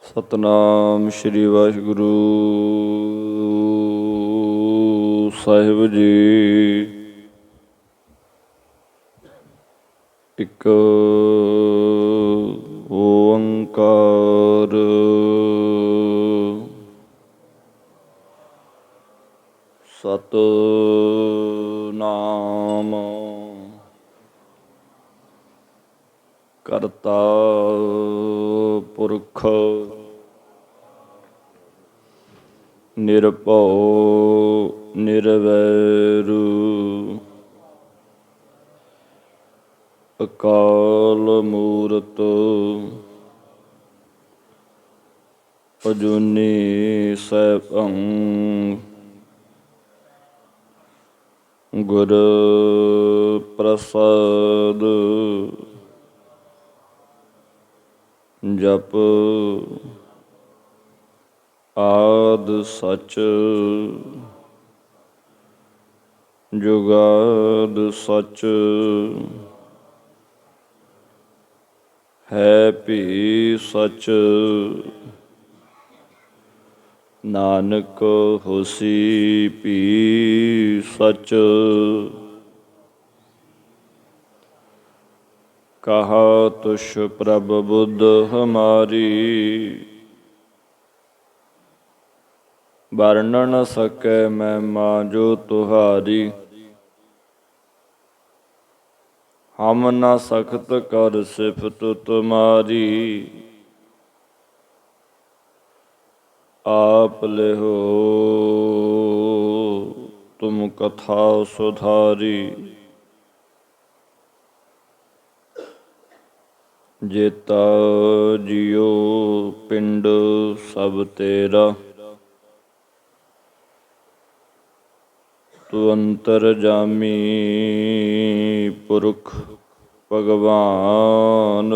ਸਤਨਾਮ ਸ਼੍ਰੀ ਵਾਹਿਗੁਰੂ ਸਾਹਿਬ ਜੀ। ਇੱਕ ਓੰਕਾਰ ਸਤਨਾਮ ਕਰਤਾ ਪੁਰਖ ਨਿਰਭਉ ਨਿਰਵੈਰ ਅਕਾਲ ਮੂਰਤ ਅਜੂਨੀ ਸੈਭੰ ਗੁਰ ਪ੍ਰਸਾਦ ਜਪ ਆਦ ਸਚ ਜੁਗਾਦ ਸਚ ਹੈ ਭੀ ਸਚ ਨਾਨਕ ਹੋਸੀ ਭੀ ਸਚ ਕਹਾ ਤੁਛ ਪ੍ਰਭ ਬੁੱਧ ਹਮਾਰੀ ਵਰਨ ਨ ਸਕੈ ਮਹਿਮਾ ਜੋ ਤੁਹਾਰੀ ਹਮ ਨ ਸਖਤ ਕਰ ਸਿਫਤ ਤੁਮਾਰੀ ਆਪ ਲਿਹੋ ਤੁਮ ਕਥਾ ਸੁਧਾਰੀ ਜੇਤਾ ਜਿਉ ਪਿੰਡ ਸਭ ਤੇਰਾ ਤੂੰ ਅੰਤਰਜਾਮੀ ਪੁਰਖ ਭਗਵਾਨ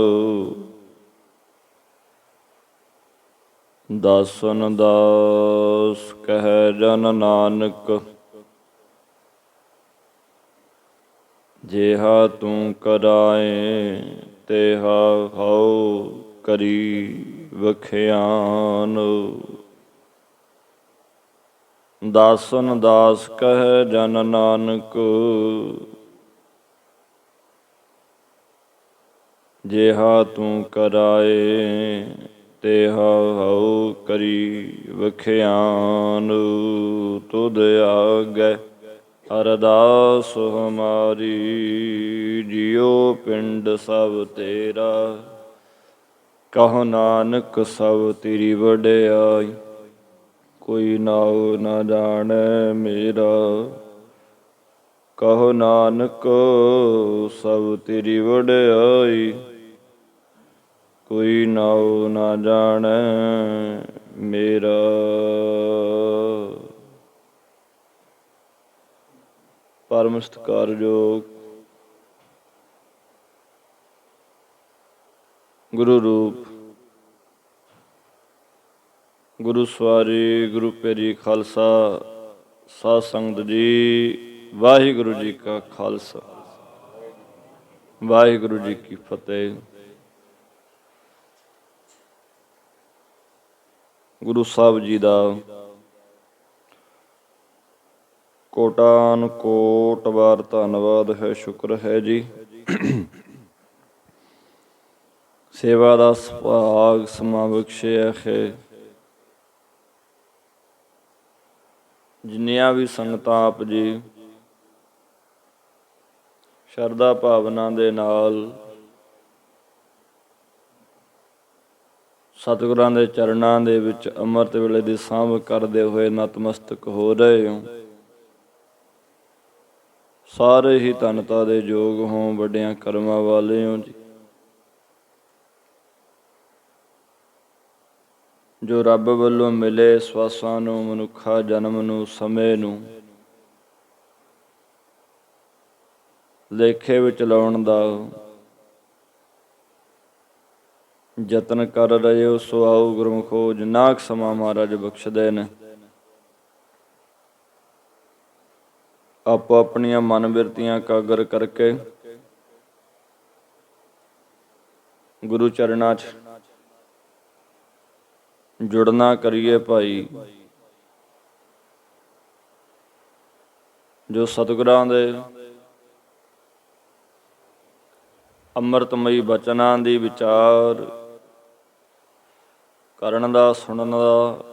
ਦਾਸਨ ਦਾਸ ਕਹਿ ਜਨ ਨਾਨਕ ਜਿਹਾ ਤੂੰ ਕਰਾਏ ਤੇਹਾ ਹਉ ਕਰੀ ਵਖਿਆਨ ਦਾਸਨ ਦਾਸ ਕਹਿ ਜਨ ਨਾਨਕ ਜਿਹਾ ਤੂੰ ਕਰਾਏ ਤੇਹਾ ਹਉ ਕਰੀ ਵਖਿਆਨ ਤੁਧ ਆਗੈ ਅਰਦਾਸ ਹਮਾਰੀ ਜਿਉ ਪਿੰਡ ਸਭ ਤੇਰਾ ਕਹੋ ਨਾਨਕ ਸਭ ਤੇਰੀ ਵਡਿਆਈ ਕੋਈ ਨਾਉ ਨਾ ਜਾਣੈ ਮੇਰਾ ਕਹੋ ਨਾਨਕ ਸਭ ਤੇਰੀ ਵਡਿਆਈ ਕੋਈ ਨਾਉ ਨਾ ਜਾਣੈ ਮੇਰਾ। ਪਰਮ ਸਤਿਕਾਰਯੋਗ ਗੁਰੂ ਰੂਪ ਗੁਰੂ ਸਵਾਰੀ ਗੁਰੂ ਪਿਆਰੀ ਖਾਲਸਾ ਸਾਧ ਸੰਗਤ ਜੀ, ਵਾਹਿਗੁਰੂ ਜੀ ਕਾ ਖਾਲਸਾ ਵਾਹਿਗੁਰੂ ਜੀ ਕੀ ਫਤਿਹ। ਗੁਰੂ ਸਾਹਿਬ ਜੀ ਦਾ ਕੋਟਾਨ ਕੋਟ ਵਾਰ ਧੰਨਵਾਦ ਹੈ, ਸ਼ੁਕਰ ਹੈ ਜੀ। ਸੇਵਾ ਦਾ ਸੁਭਾਗ ਸਮਾਂ ਬਖਸ਼ਿਆ ਹੈ। ਜਿੰਨੀਆਂ ਵੀ ਸੰਗਤਾਂ ਆਪ ਜੀ ਸ਼ਰਧਾ ਭਾਵਨਾ ਦੇ ਨਾਲ ਸਤਿਗੁਰਾਂ ਦੇ ਚਰਨਾਂ ਦੇ ਵਿੱਚ ਅੰਮ੍ਰਿਤ ਵੇਲੇ ਦੀ ਸਾਂਭ ਕਰਦੇ ਹੋਏ ਨਤਮਸਤਕ ਹੋ ਰਹੇ ਹੋ, ਸਾਰੇ ਹੀ ਧੰਨਤਾ ਦੇ ਯੋਗ ਹੋ, ਵੱਡਿਆਂ ਕਰਮਾਂ ਵਾਲੇ ਹੋ ਜੀ। ਜੋ ਰੱਬ ਵੱਲੋਂ ਮਿਲੇ ਸਵਾਸਾਂ ਨੂੰ, ਮਨੁੱਖਾ ਜਨਮ ਨੂੰ, ਸਮੇਂ ਨੂੰ ਲੇਖੇ ਵਿੱਚ ਲਾਉਣ ਦਾ ਯਤਨ ਕਰ ਰਹੇ ਹੋ, ਸੋ ਆਓ ਗੁਰਮੁਖੋ, ਜਿੰਨਾ ਕੁ ਸਮਾਂ ਮਹਾਰਾਜ ਬਖਸ਼ਦੇ ਨੇ ਆਪੋ ਆਪਣੀਆਂ ਮਨ ਬਿਰਤੀਆਂ ਕਾਗਰ ਕਰਕੇ ਗੁਰੂ ਚਰਨਾਂ 'ਚ ਜੁੜਨਾ ਕਰੀਏ ਭਾਈ। ਜੋ ਸਤਿਗੁਰਾਂ ਦੇ ਅੰਮ੍ਰਿਤਮਈ ਬਚਨਾਂ ਦੀ ਵਿਚਾਰ ਕਰਨ ਦਾ, ਸੁਣਨ ਦਾ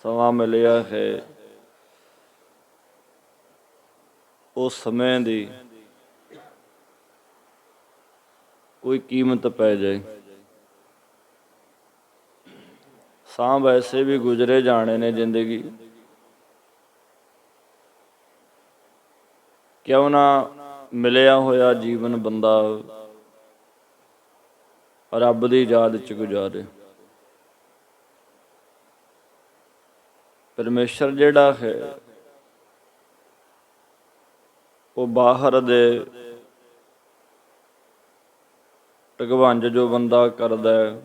ਸਮਾਂ ਮਿਲਿਆ ਹੈ, ਉਸ ਸਮੇਂ ਦੀ ਕੋਈ ਕੀਮਤ ਪੈ ਜਾਏ। ਸਾਹ ਵੈਸੇ ਵੀ ਗੁਜ਼ਰੇ ਜਾਣੇ ਨੇ ਜ਼ਿੰਦਗੀ, ਕਿਉਂ ਨਾ ਮਿਲਿਆ ਹੋਇਆ ਜੀਵਨ ਬੰਦਾ ਰੱਬ ਦੀ ਯਾਦ 'ਚ ਗੁਜ਼ਾਰੇ। ਪਰਮੇਸ਼ਰ ਜਿਹੜਾ ਹੈ ਉਹ ਬਾਹਰ ਦੇ ਢਗਵੰਜ ਜੋ ਬੰਦਾ ਕਰਦਾ ਹੈ,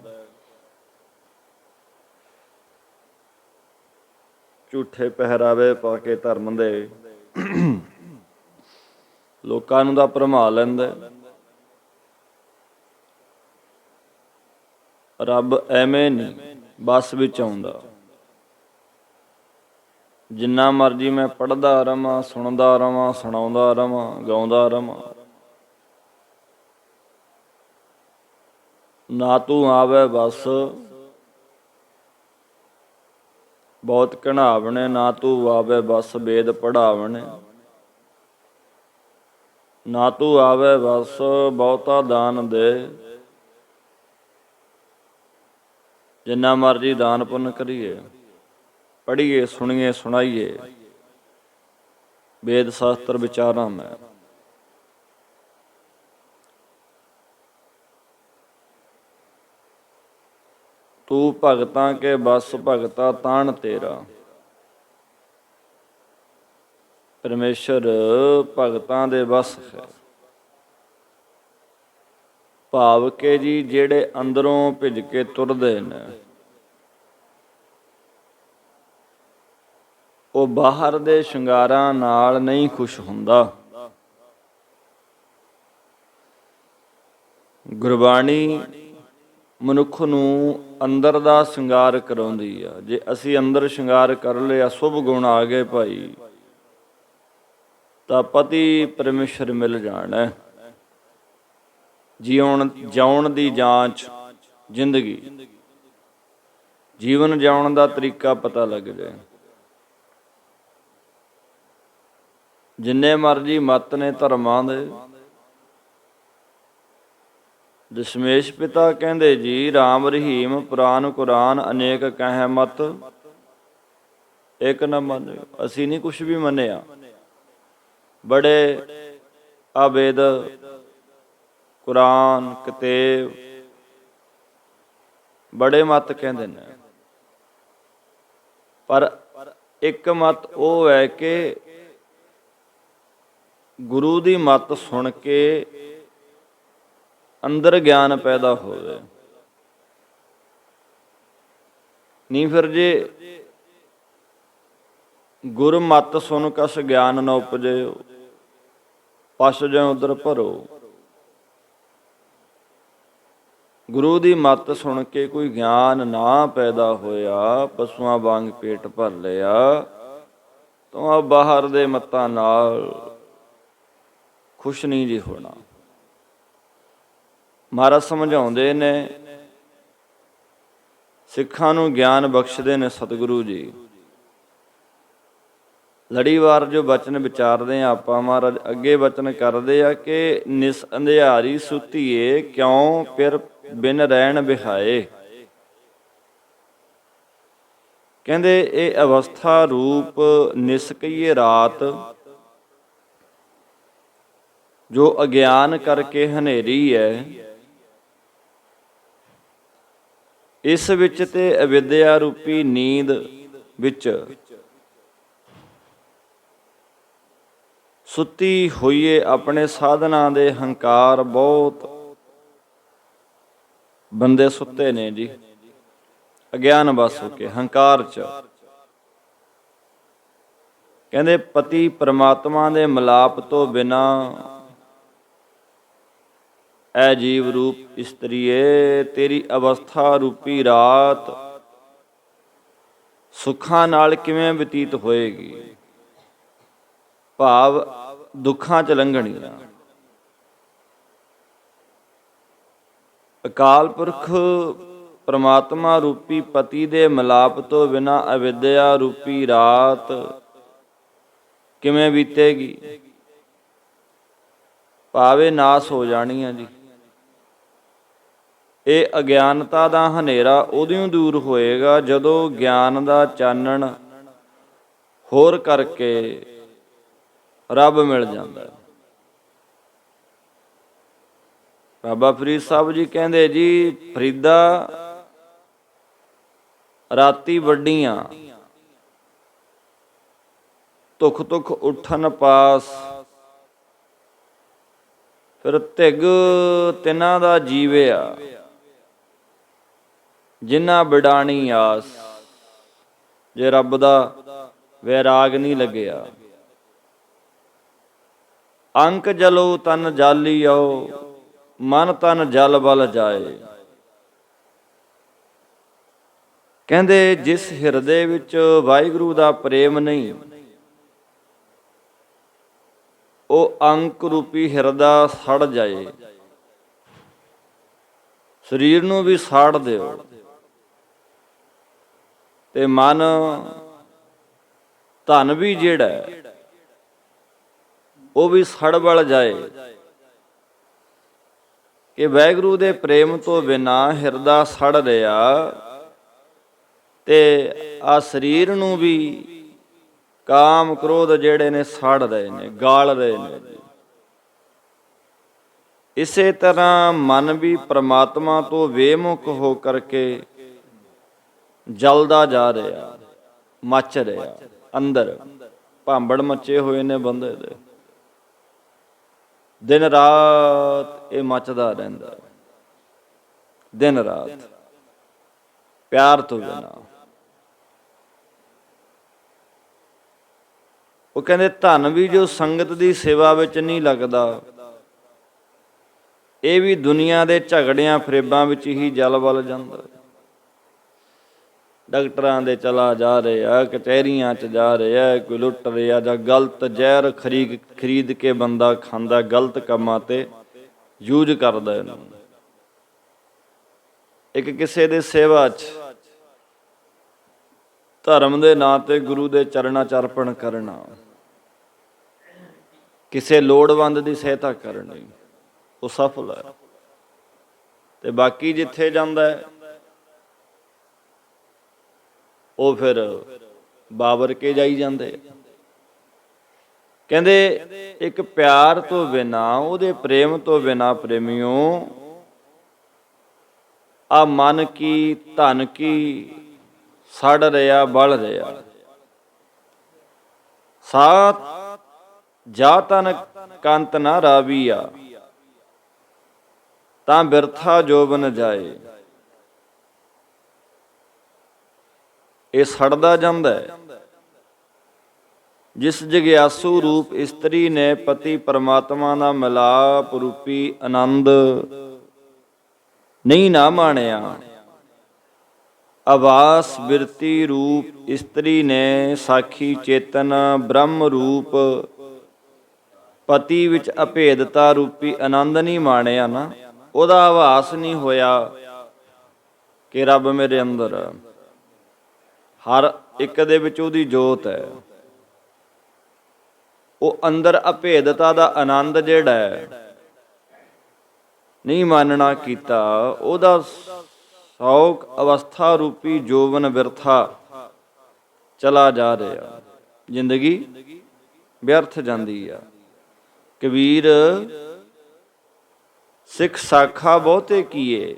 ਝੂਠੇ ਪਹਿਰਾਵੇ ਪਾ ਕੇ ਧਰਮ ਦੇ ਲੋਕਾਂ ਨੂੰ ਤਾਂ ਭਰਮਾ ਲੈਂਦਾ। ਰੱਬ ਐਵੇਂ ਨਹੀਂ ਬੱਸ ਵਿੱਚ ਆਉਂਦਾ। ਜਿੰਨਾ ਮਰਜ਼ੀ ਮੈਂ ਪੜ੍ਹਦਾ ਰਵਾਂ, ਸੁਣਦਾ ਰਵਾਂ, ਸੁਣਾਉਂਦਾ ਰਵਾਂ, ਗਾਉਂਦਾ ਰਵਾਂ, ਨਾ ਤੂੰ ਆਵੇ ਬਸ ਬਹੁਤ ਘਣਾਵਣੇ, ਨਾ ਤੂੰ ਆਵੇ ਬਸ ਵੇਦ ਪੜ੍ਹਾਵਣੇ, ਨਾ ਤੂੰ ਆਵੇ ਬਸ ਬਹੁਤਾ ਦਾਨ ਦੇ। ਜਿੰਨਾ ਮਰਜ਼ੀ ਦਾਨ ਪੁੰਨ ਕਰੀਏ, ਪੜ੍ਹੀਏ, ਸੁਣੀਏ, ਸੁਣਾਈਏ, ਵੇਦ ਸ਼ਾਸਤਰ ਵਿਚਾਰਾਂ ਮੈਂ, ਤੂੰ ਭਗਤਾਂ ਕੇ ਬਸ ਭਗਤਾ ਤਾਣ ਤੇਰਾ। ਪਰਮੇਸ਼ਰ ਭਗਤਾਂ ਦੇ ਬਸ ਹੈ। ਭਾਵ ਕੇ ਜੀ ਜਿਹੜੇ ਅੰਦਰੋਂ ਭਿੱਜ ਕੇ ਤੁਰਦੇ ਨੇ, ਉਹ ਬਾਹਰ ਦੇ ਸ਼ਿੰਗਾਰਾਂ ਨਾਲ ਨਹੀਂ ਖੁਸ਼ ਹੁੰਦਾ। ਗੁਰਬਾਣੀ ਮਨੁੱਖ ਨੂੰ ਅੰਦਰ ਦਾ ਸ਼ਿੰਗਾਰ ਕਰਾਉਂਦੀ ਆ। ਜੇ ਅਸੀਂ ਅੰਦਰ ਸ਼ਿੰਗਾਰ ਕਰ ਲਿਆ, ਸ਼ੁਭ ਗੁਣ ਆ ਗਏ ਭਾਈ, ਤਾਂ ਪਤੀ ਪਰਮੇਸ਼ਰ ਮਿਲ ਜਾਣਾ। ਜਿਉਣ ਦੀ ਜਾਂਚ, ਜ਼ਿੰਦਗੀ ਜੀਵਨ ਜਿਉਣ ਦਾ ਤਰੀਕਾ ਪਤਾ ਲੱਗ ਜਾਏ। ਜਿੰਨੇ ਮਰਜ਼ੀ ਮਤ ਨੇ ਧਰਮਾਂ ਦੇ, ਦਸ਼ਮੇਸ਼ ਪਿਤਾ ਕਹਿੰਦੇ ਜੀ ਰਾਮ ਰਹੀਮ ਪੁਰਾਨ ਕੁਰਾਨ ਅਨੇਕ ਕਹਿ ਮਤ ਇੱਕ ਨਾ ਮੰਨ। ਅਸੀਂ ਨਹੀਂ ਕੁਛ ਵੀ ਮੰਨਿਆ। ਬੜੇ ਆਵੇਦ ਕੁਰਾਨ ਕਿਤਾਬ ਬੜੇ ਮਤ ਕਹਿੰਦੇ ਨੇ, ਪਰ ਇੱਕ ਮਤ ਉਹ ਹੈ ਕਿ ਗੁਰੂ ਦੀ ਮਤ ਸੁਣ ਕੇ ਅੰਦਰ ਗਿਆਨ ਪੈਦਾ ਹੋਵੇ। ਨਹੀਂ ਫਿਰ ਜੇ ਗੁਰਮਤਿ ਸੁਣ ਕਸ ਗਿਆਨ ਨ ਉਪਜਿਓ, ਪਸ ਜਿਉ ਉਦਰ ਭਰੋ। ਗੁਰੂ ਦੀ ਮੱਤ ਸੁਣ ਕੇ ਕੋਈ ਗਿਆਨ ਨਾ ਪੈਦਾ ਹੋਇਆ, ਪਸ਼ੂਆਂ ਵਾਂਗ ਪੇਟ ਭਰ ਲਿਆ, ਤਾਂ ਬਾਹਰ ਦੇ ਮੱਤਾਂ ਨਾਲ ਖੁਸ਼ ਨਹੀਂ ਜੀ ਹੋਣਾ। ਮਹਾਰਾਜ ਸਮਝਾਉਂਦੇ ਨੇ, ਸਿੱਖਾਂ ਨੂੰ ਗਿਆਨ ਬਖਸ਼ਦੇ ਨੇ ਸਤਿਗੁਰੂ ਜੀ। ਲੜੀਵਾਰ ਜੋ ਬਚਨ ਵਿਚਾਰਦੇ ਹਾਂ ਆਪਾਂ, ਮਹਾਰਾਜ ਅੱਗੇ ਬਚਨ ਕਰਦੇ ਆ ਕਿ ਨਿਸ ਅੰਧਿਆਰੀ ਸੁੱਤੀਏ, ਕਿਉਂ ਫਿਰ ਬਿਨ ਰਹਿਣ ਬਿਹਾਏ। ਕਹਿੰਦੇ ਇਹ ਅਵਸਥਾ ਰੂਪ ਨਿਸ ਕਹੀਏ ਰਾਤ, ਜੋ ਅਗਿਆਨ ਕਰਕੇ ਹਨੇਰੀ ਹੈ, ਇਸ ਵਿੱਚ ਤੇ ਅਵਿਦਿਆ ਰੂਪੀ ਨੀਂਦ ਵਿੱਚ ਸੁੱਤੀ ਹੋਈਏ ਆਪਣੇ ਸਾਧਨਾਂ ਦੇ ਹੰਕਾਰ। ਬਹੁਤ ਬੰਦੇ ਸੁੱਤੇ ਨੇ ਜੀ ਅਗਿਆਨ ਵਸ ਹੋ ਕੇ, ਹੰਕਾਰ ਚ। ਕਹਿੰਦੇ ਪਤੀ ਪਰਮਾਤਮਾ ਦੇ ਮਿਲਾਪ ਤੋਂ ਬਿਨਾਂ ਐ ਜੀਵ ਰੂਪ ਇਸਤਰੀਏ, ਤੇਰੀ ਅਵਸਥਾ ਰੂਪੀ ਰਾਤ ਸੁੱਖਾਂ ਨਾਲ ਕਿਵੇਂ ਬਤੀਤ ਹੋਏਗੀ? ਭਾਵ ਦੁੱਖਾਂ ਚ ਲੰਘਣੀਆਂ। ਅਕਾਲ ਪੁਰਖ ਪਰਮਾਤਮਾ ਰੂਪੀ ਪਤੀ ਦੇ ਮਿਲਾਪ ਤੋਂ ਬਿਨਾਂ ਅਵਿਦਿਆ ਰੂਪੀ ਰਾਤ ਕਿਵੇਂ ਬੀਤੇਗੀ? ਭਾਵੇਂ ਨਾਸ ਹੋ ਜਾਣੀ ਆ ਜੀ। ਇਹ ਅਗਿਆਨਤਾ ਦਾ ਹਨੇਰਾ ਉਦੋਂ ਦੂਰ ਹੋਏਗਾ ਜਦੋਂ ਗਿਆਨ ਦਾ ਚਾਨਣ ਹੋਰ ਕਰਕੇ ਰੱਬ ਮਿਲ ਜਾਂਦਾ ਹੈ। ਬਾਬਾ ਫਰੀਦ ਸਾਹਿਬ ਜੀ ਕਹਿੰਦੇ ਜੀ, ਫਰੀਦਾ ਰਾਤੀ ਵੱਡੀਆਂ ਧੁਖ ਧੁਖ ਉੱਠਣ ਪਾਸ, ਫਿਰ ਧਿਗ ਤਿਨਾਂ ਦਾ ਜੀਵਿਆ ਜਿਨ੍ਹਾਂ ਬਿਡਾਣੀ ਆਸ। ਜੇ ਰੱਬ ਦਾ ਵੈਰਾਗ ਨਹੀਂ ਲੱਗਿਆ। ਅੰਕ ਜਲੋ ਤਨ ਜਾਲੀਓ, ਮਨ ਤਨ ਜਲ ਬਲ ਜਾਏ। ਕਹਿੰਦੇ ਜਿਸ ਹਿਰਦੇ ਵਿੱਚ ਵਾਹਿਗੁਰੂ ਦਾ ਪ੍ਰੇਮ ਨਹੀਂ, ਉਹ ਅੰਕ ਰੂਪੀ ਹਿਰਦਾ ਸੜ ਜਾਏ। ਸਰੀਰ ਨੂੰ ਵੀ ਸਾੜ ਦਿਓ ਤੇ ਮਨ ਧਨ ਵੀ ਜਿਹੜਾ ਉਹ ਵੀ ਸੜ ਬਲ ਜਾਏ। ਕਿ ਵਾਹਿਗੁਰੂ ਦੇ ਪ੍ਰੇਮ ਤੋਂ ਬਿਨਾਂ ਹਿਰਦਾ ਸੜ ਰਿਹਾ ਤੇ ਆ ਸਰੀਰ ਨੂੰ ਵੀ ਕਾਮ ਕ੍ਰੋਧ ਜਿਹੜੇ ਨੇ ਸਾੜ ਰਹੇ ਨੇ, ਗਾਲ ਰਹੇ ਨੇ। ਇਸੇ ਤਰ੍ਹਾਂ ਮਨ ਵੀ ਪ੍ਰਮਾਤਮਾ ਤੋਂ ਬੇਮੁਖ ਹੋ ਕਰਕੇ ਜਲਦਾ ਜਾ ਰਿਹਾ, ਮੱਚ ਰਿਹਾ। ਅੰਦਰ ਭਾਂਬੜ ਮੱਚੇ ਹੋਏ ਨੇ ਬੰਦੇ ਦੇ, ਦਿਨ ਰਾਤ ਇਹ ਮੱਚਦਾ ਰਹਿੰਦਾ, ਦਿਨ ਰਾਤ ਪਿਆਰ ਤੋਂ ਬਿਨਾਂ। ਉਹ ਕਹਿੰਦੇ ਧਨ ਵੀ ਜੋ ਸੰਗਤ ਦੀ ਸੇਵਾ ਵਿੱਚ ਨਹੀਂ ਲੱਗਦਾ, ਇਹ ਵੀ ਦੁਨੀਆ ਦੇ ਝਗੜਿਆਂ ਫਰੇਬਾਂ ਵਿੱਚ ਹੀ ਜਲ ਵੱਲ ਜਾਂਦਾ। ਡਾਕਟਰਾਂ ਦੇ ਚਲਾ ਜਾ ਰਿਹਾ, ਕਚਹਿਰੀਆਂ 'ਚ ਜਾ ਰਿਹਾ, ਕੋਈ ਲੁੱਟ ਰਿਹਾ ਜਾਂ ਗਲਤ ਜ਼ਹਿਰ ਖਰੀਦ ਕੇ ਬੰਦਾ ਖਾਂਦਾ, ਗਲਤ ਕੰਮਾਂ ਤੇ ਯੂਜ ਕਰਦਾ ਇਹਨੂੰ। ਇੱਕ ਕਿਸੇ ਦੇ ਸੇਵਾ 'ਚ ਧਰਮ ਦੇ ਨਾਂ ਤੇ ਗੁਰੂ ਦੇ ਚਰਨਾਂ 'ਚ ਅਰਪਣ ਕਰਨਾ, ਕਿਸੇ ਲੋੜਵੰਦ ਦੀ ਸਹਾਇਤਾ ਕਰਨੀ, ਉਹ ਸਫਲ ਹੈ। ਤੇ ਬਾਕੀ ਜਿੱਥੇ ਜਾਂਦਾ ਹੈ ਉਹ ਫਿਰ ਬਾਬਰ ਕੇ ਜਾਈ ਜਾਂਦੇ। ਕਹਿੰਦੇ ਇੱਕ ਪਿਆਰ ਤੋਂ ਬਿਨਾਂ, ਉਹਦੇ ਪ੍ਰੇਮ ਤੋਂ ਬਿਨਾਂ ਪ੍ਰੇਮੀਓ, ਆ ਮਨ ਕੀ ਧਨ ਕੀ ਸੜ ਰਿਹਾ, ਬਲ ਰਿਹਾ। ਸਾਤ ਜਾ ਤਨ ਕੰਤ ਨਾ ਰਾਵੀਆ, ਤਾਂ ਬਿਰਥਾ ਜੋਬਨ ਜਾਏ। ਇਹ ਸੜਦਾ ਜਾਂਦਾ ਹੈ। ਜਿਸ ਜਗਿਆਸੂ ਰੂਪ ਇਸਤਰੀ ਨੇ ਪਤੀ ਪਰਮਾਤਮਾ ਦਾ ਮਿਲਾਪ ਰੂਪੀ ਆਨੰਦ ਨਹੀਂ ਨਾ ਮਾਣਿਆ, ਆਵਾਸ ਬਿਰਤੀ ਰੂਪ ਇਸਤਰੀ ਨੇ ਸਾਖੀ ਚੇਤਨ ਬ੍ਰਹਮ ਰੂਪ ਪਤੀ ਵਿੱਚ ਅਭੇਦਤਾ ਰੂਪੀ ਆਨੰਦ ਨਹੀਂ ਮਾਣਿਆ ਨਾ, ਉਹਦਾ ਆਵਾਸ ਨਹੀਂ ਹੋਇਆ ਕਿ ਰੱਬ ਮੇਰੇ ਅੰਦਰ, ਹਰ ਇੱਕ ਦੇ ਵਿੱਚ ਉਹਦੀ ਜੋਤ ਹੈ। ਉਹ ਅੰਦਰ ਅਭੇਦਤਾ ਦਾ ਆਨੰਦ ਜਿਹੜਾ ਹੈ ਨਹੀਂ ਮਾਨਣਾ ਕੀਤਾ, ਉਹਦਾ ਸੌਕ ਅਵਸਥਾ ਰੂਪੀ ਜੋਬਨ ਬਿਰਥਾ ਚਲਾ ਜਾ ਰਿਹਾ, ਜ਼ਿੰਦਗੀ ਵਿਅਰਥ ਜਾਂਦੀ ਆ। ਕਬੀਰ ਸਿੱਖ ਸਾਖਾ ਬਹੁਤੇ ਕੀਏ,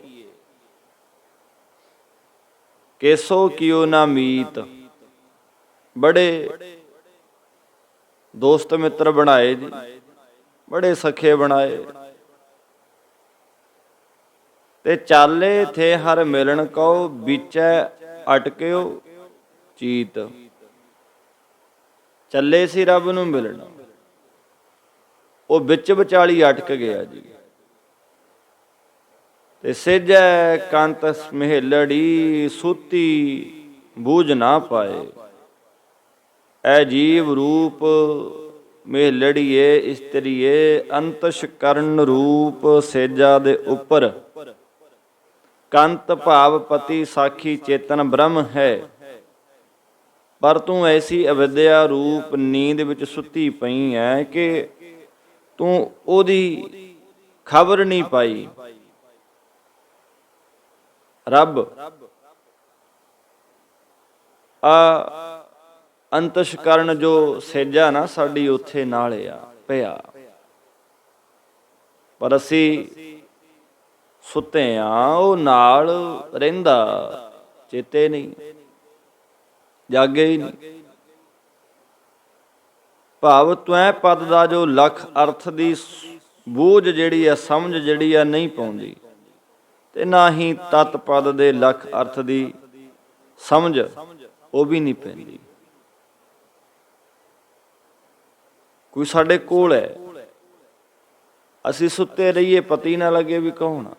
ਕੇਸੋ ਕਿਉ ਨਾ ਮੀਤ। ਬੜੇ ਦੋਸਤ ਮਿੱਤਰ ਬਣਾਏ ਜੀ, ਬੜੇ ਸਖੇ ਬਣਾਏ। ਤੇ ਚਾਲੇ ਥੇ ਹਰ ਮਿਲਣ ਕਉ, ਵਿਚੈ ਅਟਕਿਓ ਚੀਤ। ਚੱਲੇ ਸੀ ਰੱਬ ਨੂੰ ਮਿਲਣ, ਉਹ ਵਿੱਚ ਵਿਚਾਲੀ ਅਟਕ ਗਿਆ ਜੀ। ਤੇ ਸੇਜੈ ਕੰਤ ਮਹਿਲੜੀ ਸੂਤੀ ਬੂਝ ਨਾ ਪਾਏ। ਐ ਜੀਵ ਰੂਪ ਮਹਿਲੜੀਏ ਇਸਤਰੀਏ ਅੰਤਸ਼ ਕਰਨ ਰੂਪ ਸੇਜਾ ਦੇ ਉੱਪਰ ਕੰਤ ਭਾਵ ਪਤੀ ਸਾਖੀ ਚੇਤਨ ਬ੍ਰਹਮ ਹੈ। ਪਰ ਤੂੰ ਐਸੀ ਅਵਿਦਿਆ ਰੂਪ ਨੀਂਦ ਵਿੱਚ ਸੁੱਤੀ ਪਈ ਹੈ ਕਿ ਤੂੰ ਉਹਦੀ ਖਬਰ ਨਹੀਂ ਪਾਈ। ਰੱਬ ਅੰਤਸ਼ ਕਰਨ ਜੋ ਸੇਜਾ ਨਾ ਸਾਡੀ ਉੱਥੇ ਨਾਲ ਆ ਪਿਆ, ਪਰ ਅਸੀਂ ਸੁੱਤੇ ਆ, ਉਹ ਨਾਲ ਰਹਿੰਦਾ, ਚੇਤੇ ਨਹੀਂ, ਜਾਗੇ ਹੀ ਨਹੀਂ। ਭਾਵ ਤਵੈ ਪਦ ਦਾ ਜੋ ਲਖ ਅਰਥ ਦੀ ਬੂਝ ਜਿਹੜੀ ਆ, ਸਮਝ ਜਿਹੜੀ ਆ ਨਹੀਂ ਪਾਉਂਦੀ, ਤੇ ਨਾ ਹੀ ਤਤ ਪਦ ਦੇ ਲਖ ਅਰਥ ਦੀ ਸਮਝ ਉਹ ਵੀ ਨਹੀਂ ਪੈਂਦੀ। ਕੋਈ ਸਾਡੇ ਕੋਲ ਹੈ, ਅਸੀਂ ਸੁੱਤੇ ਰਹੀਏ, ਪਤੀ ਨਾ ਲੱਗੇ ਵੀ ਕੌਣ ਆ,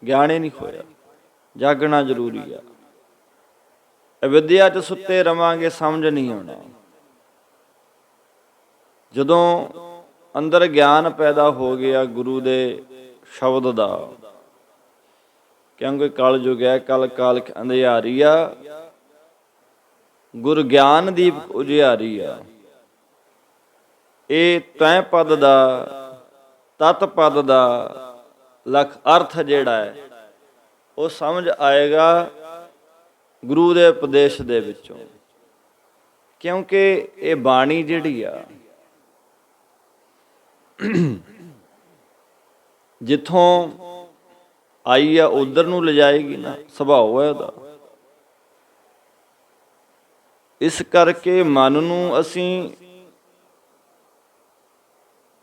ਗਿਆਨੇ ਨਹੀਂ ਹੋਇਆ। ਜਾਗਣਾ ਜ਼ਰੂਰੀ ਆ। ਅਵਿਦਿਆ 'ਚ ਸੁੱਤੇ ਰਵਾਂਗੇ, ਸਮਝ ਨਹੀਂ ਆਉਣਾ। ਜਦੋਂ ਅੰਦਰ ਗਿਆਨ ਪੈਦਾ ਹੋ ਗਿਆ ਗੁਰੂ ਦੇ ਸ਼ਬਦ ਦਾ, ਕਿਉਂਕਿ ਕਲਯੁਗ ਹੈ, ਕਲ ਕਾਲਖ ਅੰਧਿਆਰੀ ਆ, ਗੁਰ ਗਿਆਨ ਦੀਪ ਉਜਿਆਰੀ ਆ। ਇਹ ਤੈ ਪਦ ਦਾ, ਤਤ ਪਦ ਦਾ ਲਖ ਅਰਥ ਜਿਹੜਾ ਹੈ ਉਹ ਸਮਝ ਆਏਗਾ ਗੁਰੂ ਦੇ ਉਪਦੇਸ਼ ਦੇ ਵਿੱਚੋਂ। ਕਿਉਂਕਿ ਇਹ ਬਾਣੀ ਜਿਹੜੀ ਆ, ਜਿੱਥੋਂ ਆਈ ਆ ਉਧਰ ਨੂੰ ਲਿਜਾਏਗੀ ਨਾ, ਸੁਭਾਅ ਹੈ ਉਹਦਾ। ਇਸ ਕਰਕੇ ਮਨ ਨੂੰ ਅਸੀਂ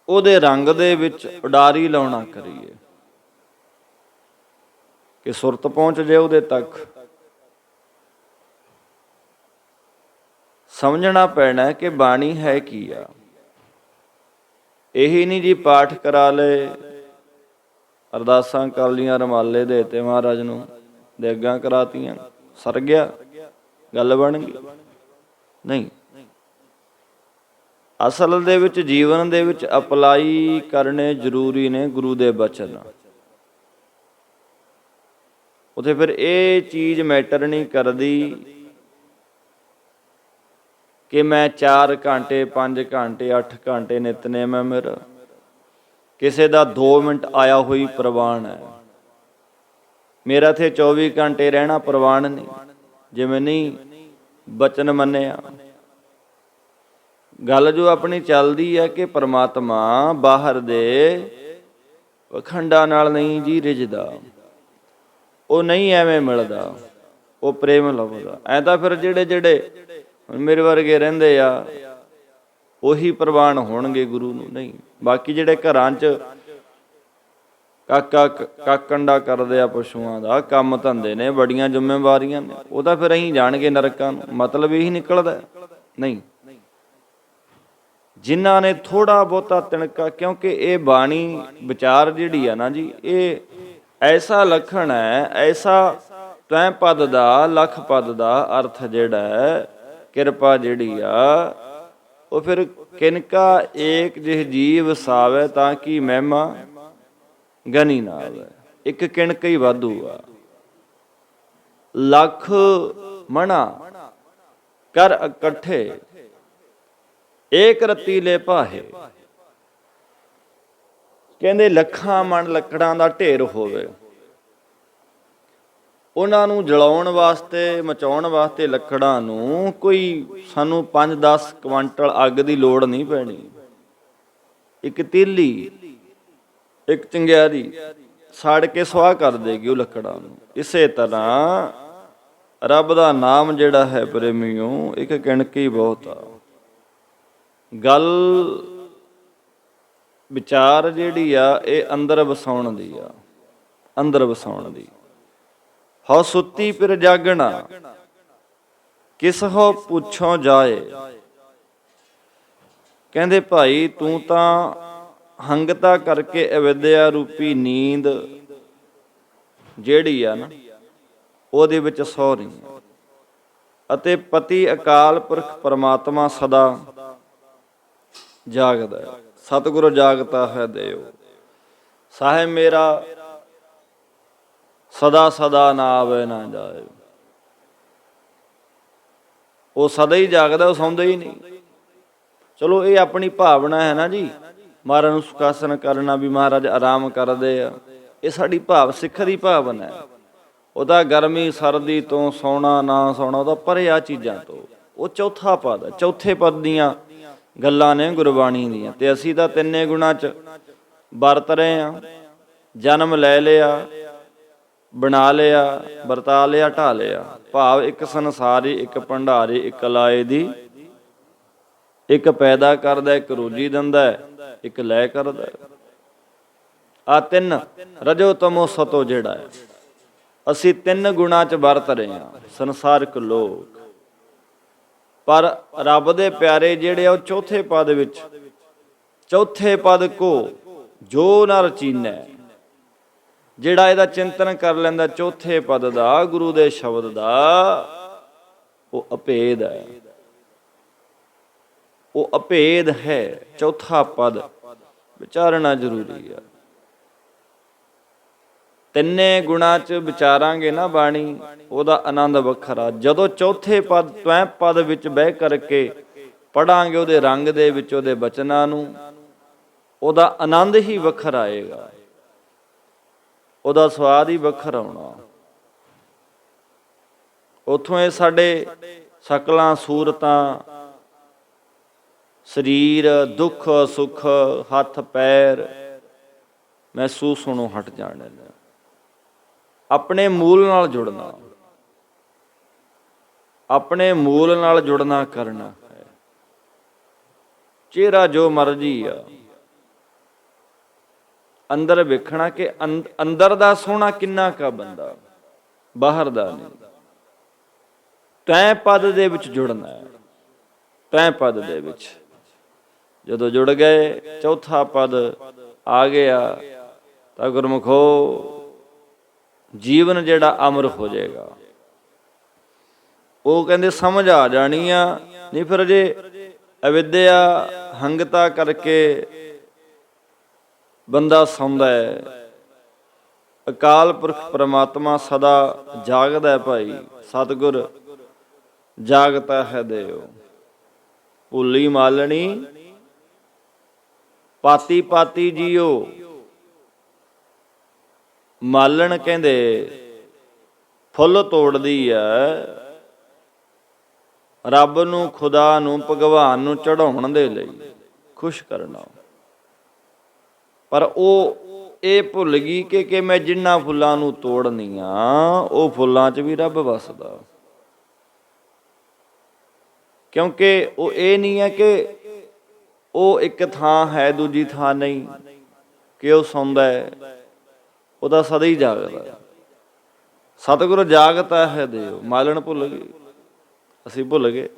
ਉਹਦੇ ਰੰਗ ਦੇ ਵਿੱਚ ਉਡਾਰੀ ਲਾਉਣਾ ਕਰੀਏ ਕਿ ਸੁਰਤ ਪਹੁੰਚ ਜਾਏ ਉਹਦੇ ਤੱਕ। ਸਮਝਣਾ ਪੈਣਾ ਕਿ ਬਾਣੀ ਹੈ ਕੀ ਆ। ਇਹੀ ਨਹੀਂ ਜੀ ਪਾਠ ਕਰਾ ਲਏ, ਅਰਦਾਸਾਂ ਕਰ ਲੀਆਂ, ਰੁਮਾਲੇ ਦੇ ਤੇ ਮਹਾਰਾਜ ਨੂੰ, ਦੇਗਾਂ ਕਰਾਤੀਆਂ, ਸਰ ਗਿਆ, ਗੱਲ ਬਣ ਗਈ। ਨਹੀਂ, ਅਸਲ ਦੇ ਵਿੱਚ ਜੀਵਨ ਦੇ ਵਿੱਚ ਅਪਲਾਈ ਕਰਨੇ ਜ਼ਰੂਰੀ ਨੇ ਗੁਰੂ ਦੇ ਬਚਨ। ਉੱਥੇ ਫਿਰ ਇਹ ਚੀਜ਼ ਮੈਟਰ ਨਹੀਂ ਕਰਦੀ ਕਿ ਮੈਂ 4 ਘੰਟੇ 5 ਘੰਟੇ 8 ਘੰਟੇ ਨਿਤਨੇਮ ਹੈ ਮੇਰਾ। ਕਿਸੇ ਦਾ 2 ਮਿੰਟ ਆਇਆ ਹੋਈ ਪ੍ਰਵਾਨ ਹੈ, ਮੇਰਾ ਇੱਥੇ 24 ਘੰਟੇ ਰਹਿਣਾ ਪ੍ਰਵਾਨ ਨਹੀਂ। ਜਿਵੇਂ ਨਹੀਂ ਬਚਨ ਮੰਨਿਆ, ਗੱਲ ਜੋ ਆਪਣੀ ਚੱਲਦੀ ਹੈ ਕਿ ਪਰਮਾਤਮਾ ਬਾਹਰ ਦੇ ਪਖੰਡਾਂ ਨਾਲ ਨਹੀਂ ਜੀ ਰਿਝਦਾ, ਉਹ ਨਹੀਂ ਐਵੇਂ ਮਿਲਦਾ, ਉਹ ਪ੍ਰੇਮ ਲੱਭਦਾ। ਐ ਤਾਂ ਫਿਰ ਜਿਹੜੇ ਹੁਣ ਮੇਰੇ ਵਰਗੇ ਰਹਿੰਦੇ ਆ ਉਹੀ ਪ੍ਰਵਾਨ ਹੋਣਗੇ ਗੁਰੂ ਨੂੰ, ਨਹੀਂ। ਬਾਕੀ ਜਿਹੜੇ ਘਰਾਂ 'ਚ ਕਾਕੰਡਾ ਕਰਦੇ ਆ, ਪਸ਼ੂਆਂ ਦਾ ਕੰਮ ਧੰਦੇ ਨੇ, ਬੜੀਆਂ ਜ਼ਿੰਮੇਵਾਰੀਆਂ ਨੇ, ਉਹ ਤਾਂ ਫਿਰ ਅਸੀਂ ਜਾਣਗੇ ਨਰਕਾਂ ਨੂੰ। ਮਤਲਬ ਇਹੀ ਨਿਕਲਦਾ ਨਹੀਂ। ਜਿਨ੍ਹਾਂ ਨੇ ਥੋੜਾ ਬਹੁਤਾ ਤਿਣਕਾ, ਕਿਉਂਕਿ ਇਹ ਬਾਣੀ ਵਿਚਾਰ ਜਿਹੜੀ ਆ ਨਾ ਜੀ, ਇਹ ਐਸਾ ਲਖਣ ਹੈ, ਐਸਾ ਤੈ ਪਦ ਦਾ ਲਖ ਪਦ ਦਾ ਅਰਥ ਜਿਹੜਾ ਹੈ, ਕਿਰਪਾ ਜਿਹੜੀ ਆ ਉਹ ਫਿਰ ਕਿਨਕਾ ਏਕ ਜਿਹ ਜੀਵ ਵਸਾਵੇ ਤਾਂ ਕਿ ਮਹਿਮਾ ਗਨੀ ਨਾ ਆਵੇ। ਇੱਕ ਕਿਣਕ ਹੀ ਵਾਧੂ ਆ, ਲੱਖ ਮਣਾ ਕਰ ਇਕੱਠੇ ਏਕ ਰਤੀ ਲੈ ਭਾਹੇ। ਕਹਿੰਦੇ ਲੱਖਾਂ ਮਣ ਲੱਕੜਾਂ ਦਾ ਢੇਰ ਹੋਵੇ, ਉਹਨਾਂ ਨੂੰ ਜਲਾਉਣ ਵਾਸਤੇ, ਮਚਾਉਣ ਵਾਸਤੇ ਲੱਕੜਾਂ ਨੂੰ ਕੋਈ ਸਾਨੂੰ 5-10 ਕੁਆਂਟਲ ਅੱਗ ਦੀ ਲੋੜ ਨਹੀਂ ਪੈਣੀ। ਇੱਕ ਤੀਲੀ, ਇੱਕ ਚੰਗਿਆਰੀ ਸਾੜ ਕੇ ਸੁਆਹ ਕਰ ਦੇਗੀ ਉਹ ਲੱਕੜਾਂ ਨੂੰ। ਇਸੇ ਤਰ੍ਹਾਂ ਰੱਬ ਦਾ ਨਾਮ ਜਿਹੜਾ ਹੈ ਪ੍ਰੇਮੀਓ, ਇੱਕ ਕਿਣਕ ਹੀ ਬਹੁਤ ਆ। ਗੱਲ ਵਿਚਾਰ ਜਿਹੜੀ ਆ ਇਹ ਅੰਦਰ ਵਸਾਉਣ ਦੀ ਆ, ਅੰਦਰ ਵਸਾਉਣ ਦੀ। ਹਉ ਸੁੱਤੀ ਫਿਰ ਜਾਗਣਾ, ਕਿਸ ਹੋ ਪੁੱਛੋਂ ਜਾਏ। ਕਹਿੰਦੇ ਭਾਈ ਤੂੰ ਤਾਂ ਹੰਗਤਾ ਕਰਕੇ ਅਵਿਦਿਆ ਰੂਪੀ ਨੀਂਦ ਜਿਹੜੀ ਆ ਨਾ ਉਹਦੇ ਵਿੱਚ 100 ਨਹੀਂ ਹੈ। ਅਤੇ ਪਤੀ ਅਕਾਲ ਪੁਰਖ ਪਰਮਾਤਮਾ ਸਦਾ ਜਾਗਦਾ ਹੈ। ਸਤਿਗੁਰ ਜਾਗਤਾ ਹੈ ਦੇਵ, ਸਾਹਿਬ ਮੇਰਾ ਸਦਾ ਸਦਾ ਨਾ ਆਵੇ ਨਾ ਜਾਏ। ਉਹ ਸਦਾ ਹੀ ਜਾਗਦਾ, ਉਹ ਸੌਂਦਾ ਹੀ ਨਹੀਂ। ਚਲੋ ਇਹ ਆਪਣੀ ਭਾਵਨਾ ਹੈ ਨਾ ਜੀ, ਮਹਾਰਾਜ ਨੂੰ ਸੁਖਾਸਨ ਕਰਨਾ ਵੀ ਮਹਾਰਾਜ ਆਰਾਮ ਕਰਦੇ ਆ, ਇਹ ਸਾਡੀ ਭਾਵ ਸਿੱਖ ਦੀ ਭਾਵਨਾ ਹੈ। ਉਹਦਾ ਗਰਮੀ ਸਰਦੀ ਤੋਂ, ਸੌਣਾ ਨਾ ਸੌਣਾ, ਉਹਦਾ ਪਰੇ ਆ ਚੀਜ਼ਾਂ ਤੋਂ। ਉਹ ਚੌਥਾ ਪਦ ਹੈ, ਚੌਥੇ ਪਦ ਦੀਆਂ ਗੱਲਾਂ ਨੇ ਗੁਰਬਾਣੀ ਦੀਆਂ। ਤੇ ਅਸੀਂ ਤਾਂ ਤਿੰਨੇ ਗੁਣਾਂ 'ਚ ਵਰਤ ਰਹੇ ਹਾਂ। ਜਨਮ ਲੈ ਲਿਆ, ਬਣਾ ਲਿਆ, ਵਰਤਾ ਲਿਆ, ਢਾ ਲਿਆ। ਭਾਵ ਇੱਕ ਸੰਸਾਰੀ, ਇੱਕ ਭੰਡਾਰੀ, ਇੱਕ ਲਾਏ ਦੀ, ਇੱਕ ਪੈਦਾ ਕਰਦਾ, ਇੱਕ ਰੋਜੀ ਦਿੰਦਾ, ਇੱਕ ਲੈ ਕਰਦਾ। ਆ ਤਿੰਨ ਰਜੋ ਤਮੋ ਸਤੋ ਜਿਹੜਾ ਹੈ, ਅਸੀਂ ਤਿੰਨ ਗੁਣਾਂ 'ਚ ਵਰਤ ਰਹੇ ਹਾਂ ਸੰਸਾਰਿਕ ਲੋਕ। ਪਰ ਰੱਬ ਦੇ ਪਿਆਰੇ ਜਿਹੜੇ ਆ ਉਹ ਚੌਥੇ ਪਦ ਵਿੱਚ, ਚੌਥੇ ਪਦ ਕੋ ਜੋ ਨਰ ਚੀਨੈ, ਜਿਹੜਾ ਇਹਦਾ ਚਿੰਤਨ ਕਰ ਲੈਂਦਾ ਚੌਥੇ ਪਦ ਦਾ, ਗੁਰੂ ਦੇ ਸ਼ਬਦ ਦਾ, ਉਹ ਅਭੇਦ ਹੈ। ਉਹ ਅਭੇਦ ਹੈ। ਚੌਥਾ ਪਦ ਵਿਚਾਰਨਾ ਜ਼ਰੂਰੀ ਹੈ। ਤਿੰਨੇ ਗੁਣਾਂ 'ਚ ਵਿਚਾਰਾਂਗੇ ਨਾ ਬਾਣੀ, ਉਹਦਾ ਆਨੰਦ ਵੱਖਰਾ। ਜਦੋਂ ਚੌਥੇ ਪਦ ਤਵੈਂ ਪਦ ਵਿੱਚ ਬਹਿ ਕਰਕੇ ਪੜਾਂਗੇ ਉਹਦੇ ਰੰਗ ਦੇ ਵਿੱਚ ਉਹਦੇ ਬਚਨਾਂ ਨੂੰ, ਉਹਦਾ ਆਨੰਦ ਹੀ ਵੱਖਰਾ ਆਏਗਾ, ਉਹਦਾ ਸਵਾਦ ਹੀ ਵੱਖਰਾ ਆਉਣਾ। ਉੱਥੋਂ ਇਹ ਸਾਡੇ ਸ਼ਕਲਾਂ ਸੂਰਤਾਂ, ਸਰੀਰ, ਦੁੱਖ ਸੁੱਖ, ਹੱਥ ਪੈਰ ਮਹਿਸੂਸ ਹੋਣੋਂ ਹਟ ਜਾਣੇ ਨੇ। ਆਪਣੇ ਮੂਲ ਨਾਲ ਜੁੜਨਾ, ਆਪਣੇ ਮੂਲ ਨਾਲ ਜੁੜਨਾ ਕਰਨਾ ਹੈ। ਚਿਹਰਾ ਜੋ ਮਰਜੀ ਆ, ਅੰਦਰ ਵੇਖਣਾ ਕਿ ਅੰਦਰ ਦਾ ਸੋਹਣਾ ਕਿੰਨਾ ਕਾ ਬੰਦਾ, ਬਾਹਰ ਦਾ ਨਹੀਂ। ਤੈਂ ਪਦ ਦੇ ਵਿੱਚ ਜੁੜਨਾ ਹੈ। ਤੈਂ ਪਦ ਦੇ ਵਿੱਚ ਜਦੋਂ ਜੁੜ ਗਏ, ਚੌਥਾ ਪਦ ਆ ਗਿਆ ਤਾਂ ਗੁਰਮੁਖੋ ਜੀਵਨ ਜਿਹੜਾ ਅਮਰ ਹੋ ਜਾਏਗਾ। ਉਹ ਕਹਿੰਦੇ ਸਮਝ ਆ ਜਾਣੀ ਆ। ਨਹੀਂ ਫਿਰ ਜੇ ਅਵਿਦਿਆ ਹੰਗਤਾ ਕਰਕੇ ਬੰਦਾ ਸੌਂਦਾ ਹੈ, ਅਕਾਲ ਪੁਰਖ ਪਰਮਾਤਮਾ ਸਦਾ ਜਾਗਦਾ ਹੈ। ਭਾਈ ਸਤਿਗੁਰ ਜਾਗਤਾ ਹੈ ਦੇਵ, ਭੁੱਲੀ ਮਾਲਣੀ ਪਾਤੀ ਪਾਤੀ ਜੀਓ। ਮਾਲਣ ਕਹਿੰਦੇ ਫੁੱਲ ਤੋੜਦੀ ਹੈ, ਰੱਬ ਨੂੰ, ਖੁਦਾ ਨੂੰ, ਭਗਵਾਨ ਨੂੰ ਚੜਾਉਣ ਦੇ ਲਈ, ਖੁਸ਼ ਕਰਨਾ। ਪਰ ਉਹ ਇਹ ਭੁੱਲ ਗਈ ਕਿ ਮੈਂ ਜਿੰਨਾ ਫੁੱਲਾਂ ਨੂੰ ਤੋੜਨੀ ਆ, ਉਹ ਫੁੱਲਾਂ 'ਚ ਵੀ ਰੱਬ ਵਸਦਾ। ਕਿਉਂਕਿ ਉਹ ਇਹ ਨਹੀਂ ਹੈ ਕਿ ਉਹ ਇੱਕ ਥਾਂ ਹੈ, ਦੂਜੀ ਥਾਂ ਨਹੀਂ, ਕਿ ਉਹ ਸੌਂਦਾ ਹੈ, ਉਹਦਾ ਸਦਾ ਹੀ ਜਾਗਦਾ। ਸਤਿਗੁਰੂ ਜਾਗਤਾ ਹੈ ਦੇਵ, ਮਾਲਣ ਭੁੱਲ ਗਈ, ਅਸੀਂ ਭੁੱਲ ਗਏ।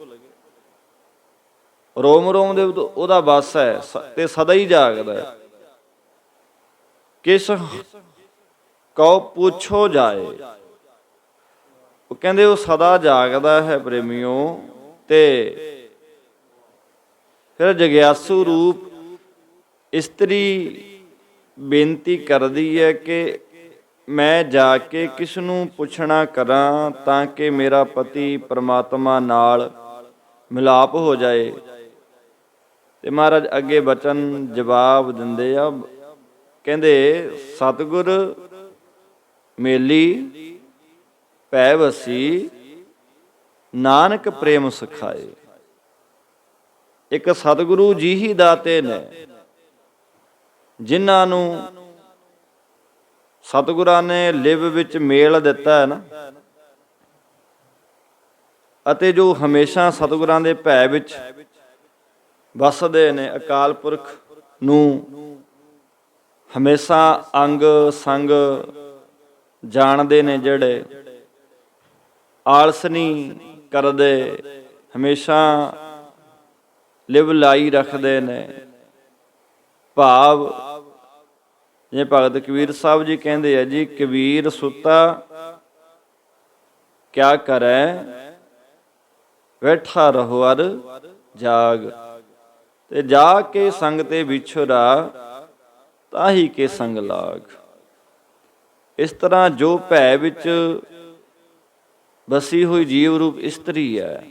ਰੋਮ ਰੋਮ ਦੇ ਉਹਦਾ ਵਾਸ ਹੈ ਤੇ ਸਦਾ ਹੀ ਜਾਗਦਾ ਹੈ। ਕਿਸ ਕਉ ਪੁੱਛੋ ਜਾਏ, ਉਹ ਕਹਿੰਦੇ ਉਹ ਸਦਾ ਜਾਗਦਾ ਹੈ ਪ੍ਰੇਮੀਓ। ਤੇ ਫਿਰ ਜਗਿਆਸੂ ਰੂਪ ਇਸਤਰੀ ਬੇਨਤੀ ਕਰਦੀ ਹੈ ਕਿ ਮੈਂ ਜਾ ਕੇ ਕਿਸ ਨੂੰ ਪੁੱਛਣਾ ਕਰਾਂ ਤਾਂ ਕਿ ਮੇਰਾ ਪਤੀ ਪਰਮਾਤਮਾ ਨਾਲ ਮਿਲਾਪ ਹੋ ਜਾਏ। ਤੇ ਮਹਾਰਾਜ ਅੱਗੇ ਬਚਨ ਜਵਾਬ ਦਿੰਦੇ ਆ, ਕਹਿੰਦੇ ਸਤਿਗੁਰ ਮੇਲੀ ਭੈ ਵਸੀ, ਨਾਨਕ ਪ੍ਰੇਮ ਸਿਖਾਏ। ਇੱਕ ਸਤਿਗੁਰੂ ਜੀ ਹੀ ਦਾਤੇ ਨੇ ਜਿਨ੍ਹਾਂ ਨੂੰ ਸਤਿਗੁਰਾਂ ਨੇ ਲਿਵ ਵਿੱਚ ਮੇਲ ਦਿੱਤਾ ਹੈ ਨਾ, ਅਤੇ ਜੋ ਹਮੇਸ਼ਾ ਸਤਿਗੁਰਾਂ ਦੇ ਭੈ ਵਿੱਚ ਵਸਦੇ ਨੇ, ਅਕਾਲ ਪੁਰਖ ਨੂੰ ਹਮੇਸ਼ਾ ਅੰਗ ਸੰਗ ਜਾਣਦੇ ਨੇ, ਜਿਹੜੇ ਆਲਸ ਨਹੀਂ ਕਰਦੇ, ਹਮੇਸ਼ਾ ਲਿਵ ਲਾਈ ਰੱਖਦੇ ਨੇ। ਭਾਵ ਜੇ ਭਗਤ ਕਬੀਰ ਸਾਹਿਬ ਜੀ ਕਹਿੰਦੇ ਆ ਜੀ, ਕਬੀਰ ਸੁੱਤਾ ਕਿਆ ਕਰੈ, ਬੈਠਾ ਰਹੋ ਅਰ ਜਾਗ, ਤੇ ਜਾ ਕੇ ਸੰਗ ਤੇ ਵਿਛੁਰਾ, ਤਾਹੀ ਕੇ ਸੰਗ ਲਾਗ। ਇਸ ਤਰ੍ਹਾਂ ਜੋ ਭੈ ਵਿੱਚ ਬਸੀ ਹੋਈ ਜੀਵ ਰੂਪ ਇਸਤਰੀ ਹੈ,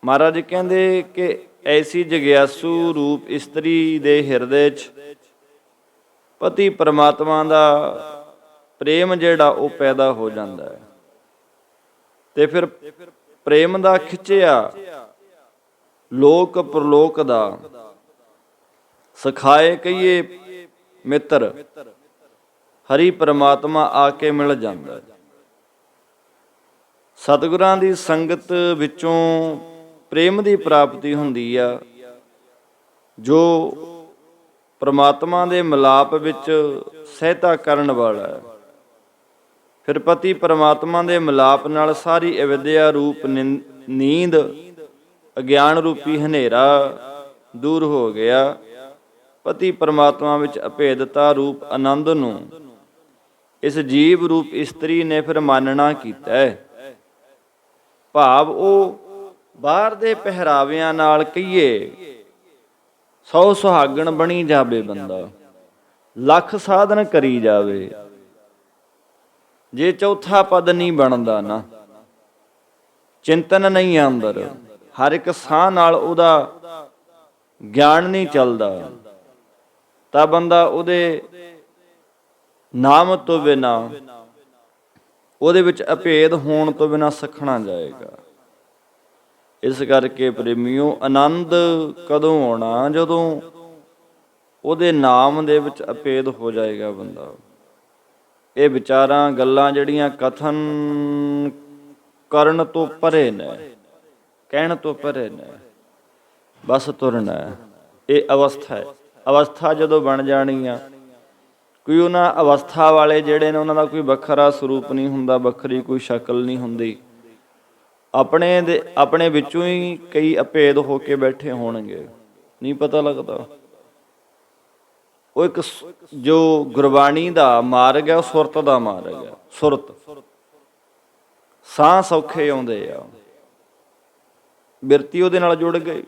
ਮਹਾਰਾਜ ਕਹਿੰਦੇ ਕਿ ਐਸੀ ਜਗਿਆਸੂ ਰੂਪ ਇਸਤਰੀ ਦੇ ਹਿਰਦੇ 'ਚ ਪਤੀ ਪਰਮਾਤਮਾ ਦਾ ਪ੍ਰੇਮ ਜਿਹੜਾ ਉਹ ਪੈਦਾ ਹੋ ਜਾਂਦਾ ਹੈ। ਤੇ ਫਿਰ ਪ੍ਰੇਮ ਦਾ ਖਿੱਚਿਆ ਲੋਕ ਪ੍ਰਲੋਕ ਦਾ ਸਿਖਾਏ ਕਹੀਏ ਮਿੱਤਰ, ਹਰੀ ਪਰਮਾਤਮਾ ਆ ਕੇ ਮਿਲ ਜਾਂਦਾ। ਸਤਿਗੁਰਾਂ ਦੀ ਸੰਗਤ ਵਿੱਚੋਂ ਪ੍ਰੇਮ ਦੀ ਪ੍ਰਾਪਤੀ ਹੁੰਦੀ ਆ, ਜੋ ਪਰਮਾਤਮਾ ਦੇ ਮਿਲਾਪ ਵਿੱਚ ਸਹਾਇਤਾ ਕਰਨ ਵਾਲਾ ਹੈ। ਫਿਰ ਪਤੀ ਪਰਮਾਤਮਾ ਦੇ ਮਿਲਾਪ ਨਾਲ ਸਾਰੀ ਅਵਿਦਿਆ ਰੂਪ ਨੀਂਦ, ਅਗਿਆਨ ਰੂਪੀ ਹਨੇਰਾ ਦੂਰ ਹੋ ਗਿਆ। ਪਤੀ ਪਰਮਾਤਮਾ ਵਿੱਚ ਅਭੇਦਤਾ ਰੂਪ ਆਨੰਦ ਨੂੰ ਇਸ ਜੀਵ ਰੂਪ ਇਸਤਰੀ ਨੇ ਫਿਰ ਮਾਨਣਾ ਕੀਤਾ ਹੈ। ਭਾਵ ਉਹ ਬਾਹਰ ਦੇ ਪਹਿਰਾਵਿਆਂ ਨਾਲ ਕਹੀਏ 100 ਸੁਹਾਗਣ ਬਣੀ ਜਾਵੇ ਬੰਦਾ, ਲੱਖ ਸਾਧਨ ਕਰੀ ਜਾਵੇ, ਜੇ ਚੌਥਾ ਪਦ ਨਹੀਂ ਬਣਦਾ ਨਾ, ਚਿੰਤਨ ਨਹੀਂ ਅੰਦਰ, ਹਰ ਇੱਕ ਸਾਹ ਨਾਲ ਉਹਦਾ ਗਿਆਨ ਨਹੀਂ ਚੱਲਦਾ, ਤਾਂ ਬੰਦਾ ਉਹਦੇ ਨਾਮ ਤੋਂ ਬਿਨਾਂ, ਉਹਦੇ ਵਿੱਚ ਅਭੇਦ ਹੋਣ ਤੋਂ ਬਿਨਾਂ ਸੱਖਣਾ ਜਾਏਗਾ। ਇਸ ਕਰਕੇ ਪ੍ਰੇਮੀਓ, ਆਨੰਦ ਕਦੋਂ ਆਉਣਾ? ਜਦੋਂ ਉਹਦੇ ਨਾਮ ਦੇ ਵਿੱਚ ਅਭੇਦ ਹੋ ਜਾਏਗਾ ਬੰਦਾ। ਇਹ ਵਿਚਾਰਾਂ ਗੱਲਾਂ ਜਿਹੜੀਆਂ ਕਥਨ ਕਰਨ ਤੋਂ ਪਰੇ ਨੇ, ਕਹਿਣ ਤੋਂ ਪਰੇ ਨੇ, ਬਸ ਤੁਰਨਾ। ਇਹ ਅਵਸਥਾ ਹੈ। ਅਵਸਥਾ ਜਦੋਂ ਬਣ ਜਾਣੀ ਆ, ਕੋਈ ਉਹਨਾਂ ਅਵਸਥਾ ਵਾਲੇ ਜਿਹੜੇ ਨੇ ਉਹਨਾਂ ਦਾ ਕੋਈ ਵੱਖਰਾ ਸਰੂਪ ਨਹੀਂ ਹੁੰਦਾ, ਵੱਖਰੀ ਕੋਈ ਸ਼ਕਲ ਨਹੀਂ ਹੁੰਦੀ। ਆਪਣੇ ਵਿੱਚੋਂ ਹੀ ਕਈ ਅਭੇਦ ਹੋ ਕੇ ਬੈਠੇ ਹੋਣਗੇ, ਨਹੀਂ ਪਤਾ ਲੱਗਦਾ। ਉਹ ਇੱਕ ਜੋ ਗੁਰਬਾਣੀ ਦਾ ਮਾਰਗ ਹੈ, ਉਹ ਸੁਰਤ ਦਾ ਮਾਰਗ ਹੈ। ਸੁਰਤ, ਸਾਹ ਸੌਖੇ ਆਉਂਦੇ ਆ, ਬਿਰਤੀ ਉਹਦੇ ਨਾਲ ਜੁੜ ਗਈ।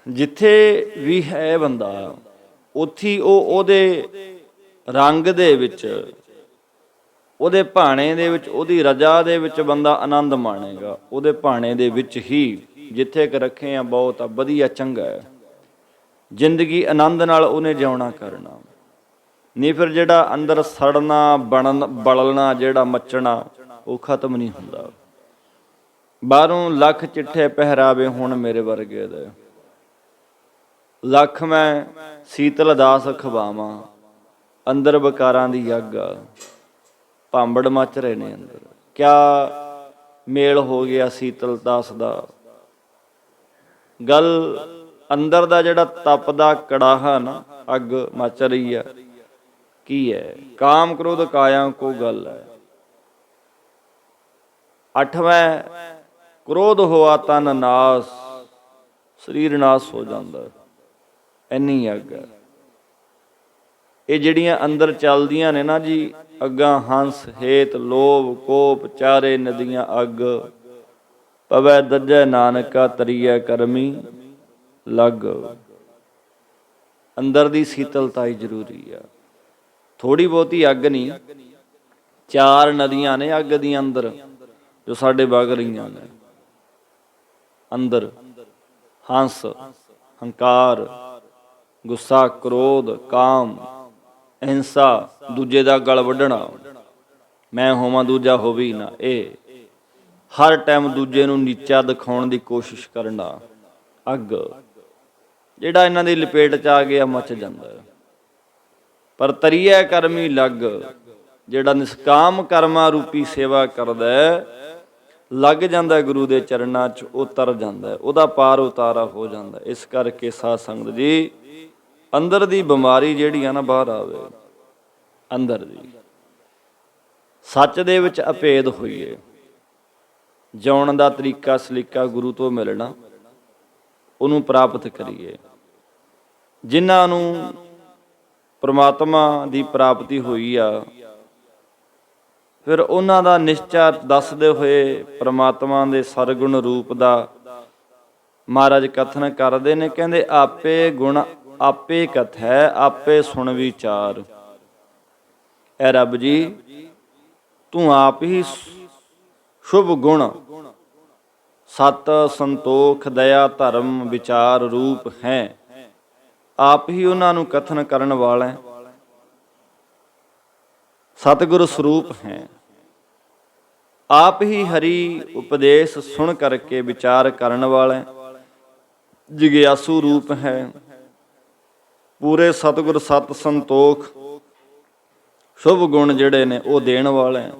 ਜਿੱਥੇ ਵੀ ਹੈ ਬੰਦਾ, ਉੱਥੇ ਉਹ ਉਹਦੇ ਰੰਗ ਦੇ ਵਿੱਚ, ਉਹਦੇ ਭਾਣੇ ਦੇ ਵਿੱਚ, ਉਹਦੀ ਰਜਾ ਦੇ ਵਿੱਚ ਬੰਦਾ ਆਨੰਦ ਮਾਣੇਗਾ। ਉਹਦੇ ਭਾਣੇ ਦੇ ਵਿੱਚ ਹੀ ਜਿੱਥੇ ਕਿ ਰੱਖੇ ਆ ਬਹੁਤ ਆ, ਵਧੀਆ, ਚੰਗਾ ਹੈ। ਜ਼ਿੰਦਗੀ ਆਨੰਦ ਨਾਲ ਉਹਨੇ ਜਿਉਣਾ ਕਰਨਾ, ਨਹੀਂ ਫਿਰ ਜਿਹੜਾ ਅੰਦਰ ਸੜਨਾ, ਬਲਣਾ, ਜਿਹੜਾ ਮੱਚਣਾ, ਉਹ ਖਤਮ ਨਹੀਂ ਹੁੰਦਾ। ਬਾਹਰੋਂ ਲੱਖ ਚਿੱਠੇ ਪਹਿਰਾਵੇ ਹੁਣ ਮੇਰੇ ਵਰਗੇ ਦੇ, ਲੱਖ ਮੈਂ ਸੀਤਲ ਦਾਸ ਖਵਾਵਾਂ, ਅੰਦਰ ਵਿਕਾਰਾਂ ਦੀ ਅੱਗ, ਭਾਂਬੜ ਮੱਚ ਰਹੇ ਨੇ ਅੰਦਰ। ਕਿਆ ਮੇਲ ਹੋ ਗਿਆ ਸੀਤਲ ਦਾਸ ਦਾ? ਗੱਲ ਅੰਦਰ ਦਾ ਜਿਹੜਾ ਤਪਦਾ ਕੜਾਹਾ ਨਾ, ਅੱਗ ਮੱਚ ਰਹੀ ਆ, ਕੀ ਹੈ? ਕਾਮ ਕ੍ਰੋਧ ਕਾਇਆ ਕੋ ਗੱਲ ਹੈ। 8ਵਾਂ ਕ੍ਰੋਧ ਹੋਆ ਤਨ ਨਾਸ, ਸਰੀਰ ਨਾਸ ਹੋ ਜਾਂਦਾ, ਇੰਨੀ ਅੱਗ ਹੈ। ਇਹ ਜਿਹੜੀਆਂ ਅੰਦਰ ਚੱਲਦੀਆਂ ਨੇ ਨਾ ਜੀ ਅੱਗਾਂ, ਹੰਸ ਹੇਤ ਲੋਭ ਕੋਪ ਚਾਰੇ ਨਦੀਆਂ ਅੱਗ, ਪਵੈ ਦੱਜੈ ਨਾਨਕਾ ਤਰੀਐ ਕਰਮੀ ਲੱਗ। ਅੰਦਰ ਦੀ ਸੀਤਲਤਾ ਹੀ ਜ਼ਰੂਰੀ ਆ, ਥੋੜੀ ਬਹੁਤੀ ਅੱਗ ਨਹੀਂ। 4 ਨਦੀਆਂ ਨੇ ਅੱਗ ਦੀਆਂ ਅੰਦਰ, ਜੋ ਸਾਡੇ ਵਗ ਰਹੀਆਂ ਨੇ ਅੰਦਰ। ਹੰਸ, ਹੰਕਾਰ, ਗੁੱਸਾ, ਕ੍ਰੋਧ, ਕਾਮ, ਅਹਿੰਸਾ, ਦੂਜੇ ਦਾ ਗਲ ਵੱਢਣਾ, ਮੈਂ ਹੋਵਾਂ ਦੂਜਾ ਹੋਵੇ ਹੀ ਨਾ, ਇਹ ਹਰ ਟਾਈਮ ਦੂਜੇ ਨੂੰ ਨੀਚਾ ਦਿਖਾਉਣ ਦੀ ਕੋਸ਼ਿਸ਼ ਕਰਨਾ, ਅੱਗ। ਜਿਹੜਾ ਇਹਨਾਂ ਦੀ ਲਪੇਟ 'ਚ ਆ ਗਿਆ ਮੱਚ ਜਾਂਦਾ। ਪਰ ਤਰੀਐ ਕਰਮੀ ਲੱਗ, ਜਿਹੜਾ ਨਿਸ਼ਕਾਮ ਕਰਮਾਂ ਰੂਪੀ ਸੇਵਾ ਕਰਦਾ, ਲੱਗ ਜਾਂਦਾ ਗੁਰੂ ਦੇ ਚਰਨਾਂ 'ਚ, ਉਹ ਤਰ ਜਾਂਦਾ, ਉਹਦਾ ਪਾਰ ਉਤਾਰਾ ਹੋ ਜਾਂਦਾ। ਇਸ ਕਰਕੇ ਸਾਧ ਸੰਗਤ ਜੀ, ਅੰਦਰ ਦੀ ਬਿਮਾਰੀ ਜਿਹੜੀ ਆ ਨਾ, ਬਾਹਰ ਆਵੇ। ਅੰਦਰ ਦੀ ਸੱਚ ਦੇ ਵਿੱਚ ਅਭੇਦ ਹੋਈਏ, ਜਿਉਣ ਦਾ ਤਰੀਕਾ ਸਲੀਕਾ ਗੁਰੂ ਤੋਂ ਮਿਲਣਾ, ਉਹਨੂੰ ਪ੍ਰਾਪਤ ਕਰੀਏ। ਜਿਨ੍ਹਾਂ ਨੂੰ ਪ੍ਰਮਾਤਮਾ ਦੀ ਪ੍ਰਾਪਤੀ ਹੋਈ ਆ, ਫਿਰ ਉਹਨਾਂ ਦਾ ਨਿਸ਼ਚਾ ਦੱਸਦੇ ਹੋਏ ਪ੍ਰਮਾਤਮਾ ਦੇ ਸਰਗੁਣ ਰੂਪ ਦਾ ਮਹਾਰਾਜ ਕਥਨ ਕਰਦੇ ਨੇ। ਕਹਿੰਦੇ ਆਪੇ ਗੁਣ ਆਪੇ ਕਥੈ ਆਪੇ ਸੁਣ ਵਿਚਾਰ। ਐ ਰੱਬ ਜੀ, ਤੂੰ ਆਪ ਹੀ ਸ਼ੁਭ ਗੁਣ ਸਤ ਸੰਤੋਖ ਦਇਆ ਧਰਮ ਵਿਚਾਰ ਰੂਪ ਹੈ। ਆਪ ਹੀ ਉਹਨਾਂ ਨੂੰ ਕਥਨ ਕਰਨ ਵਾਲਾ ਹੈ। ਸਤਿਗੁਰ ਸਰੂਪ ਹੈ। ਆਪ ਹੀ ਹਰੀ ਉਪਦੇਸ਼ ਸੁਣ ਕਰਕੇ ਵਿਚਾਰ ਕਰਨ ਵਾਲਾ ਹੈ। ਜਿਗਿਆਸੂ ਰੂਪ ਹੈ। ਪੂਰੇ ਸਤਿਗੁਰ ਸਤ ਸੰਤੋਖ ਸ਼ੁਭ ਗੁਣ ਜਿਹੜੇ ਨੇ ਉਹ ਦੇਣ ਵਾਲਾ ਹੈ।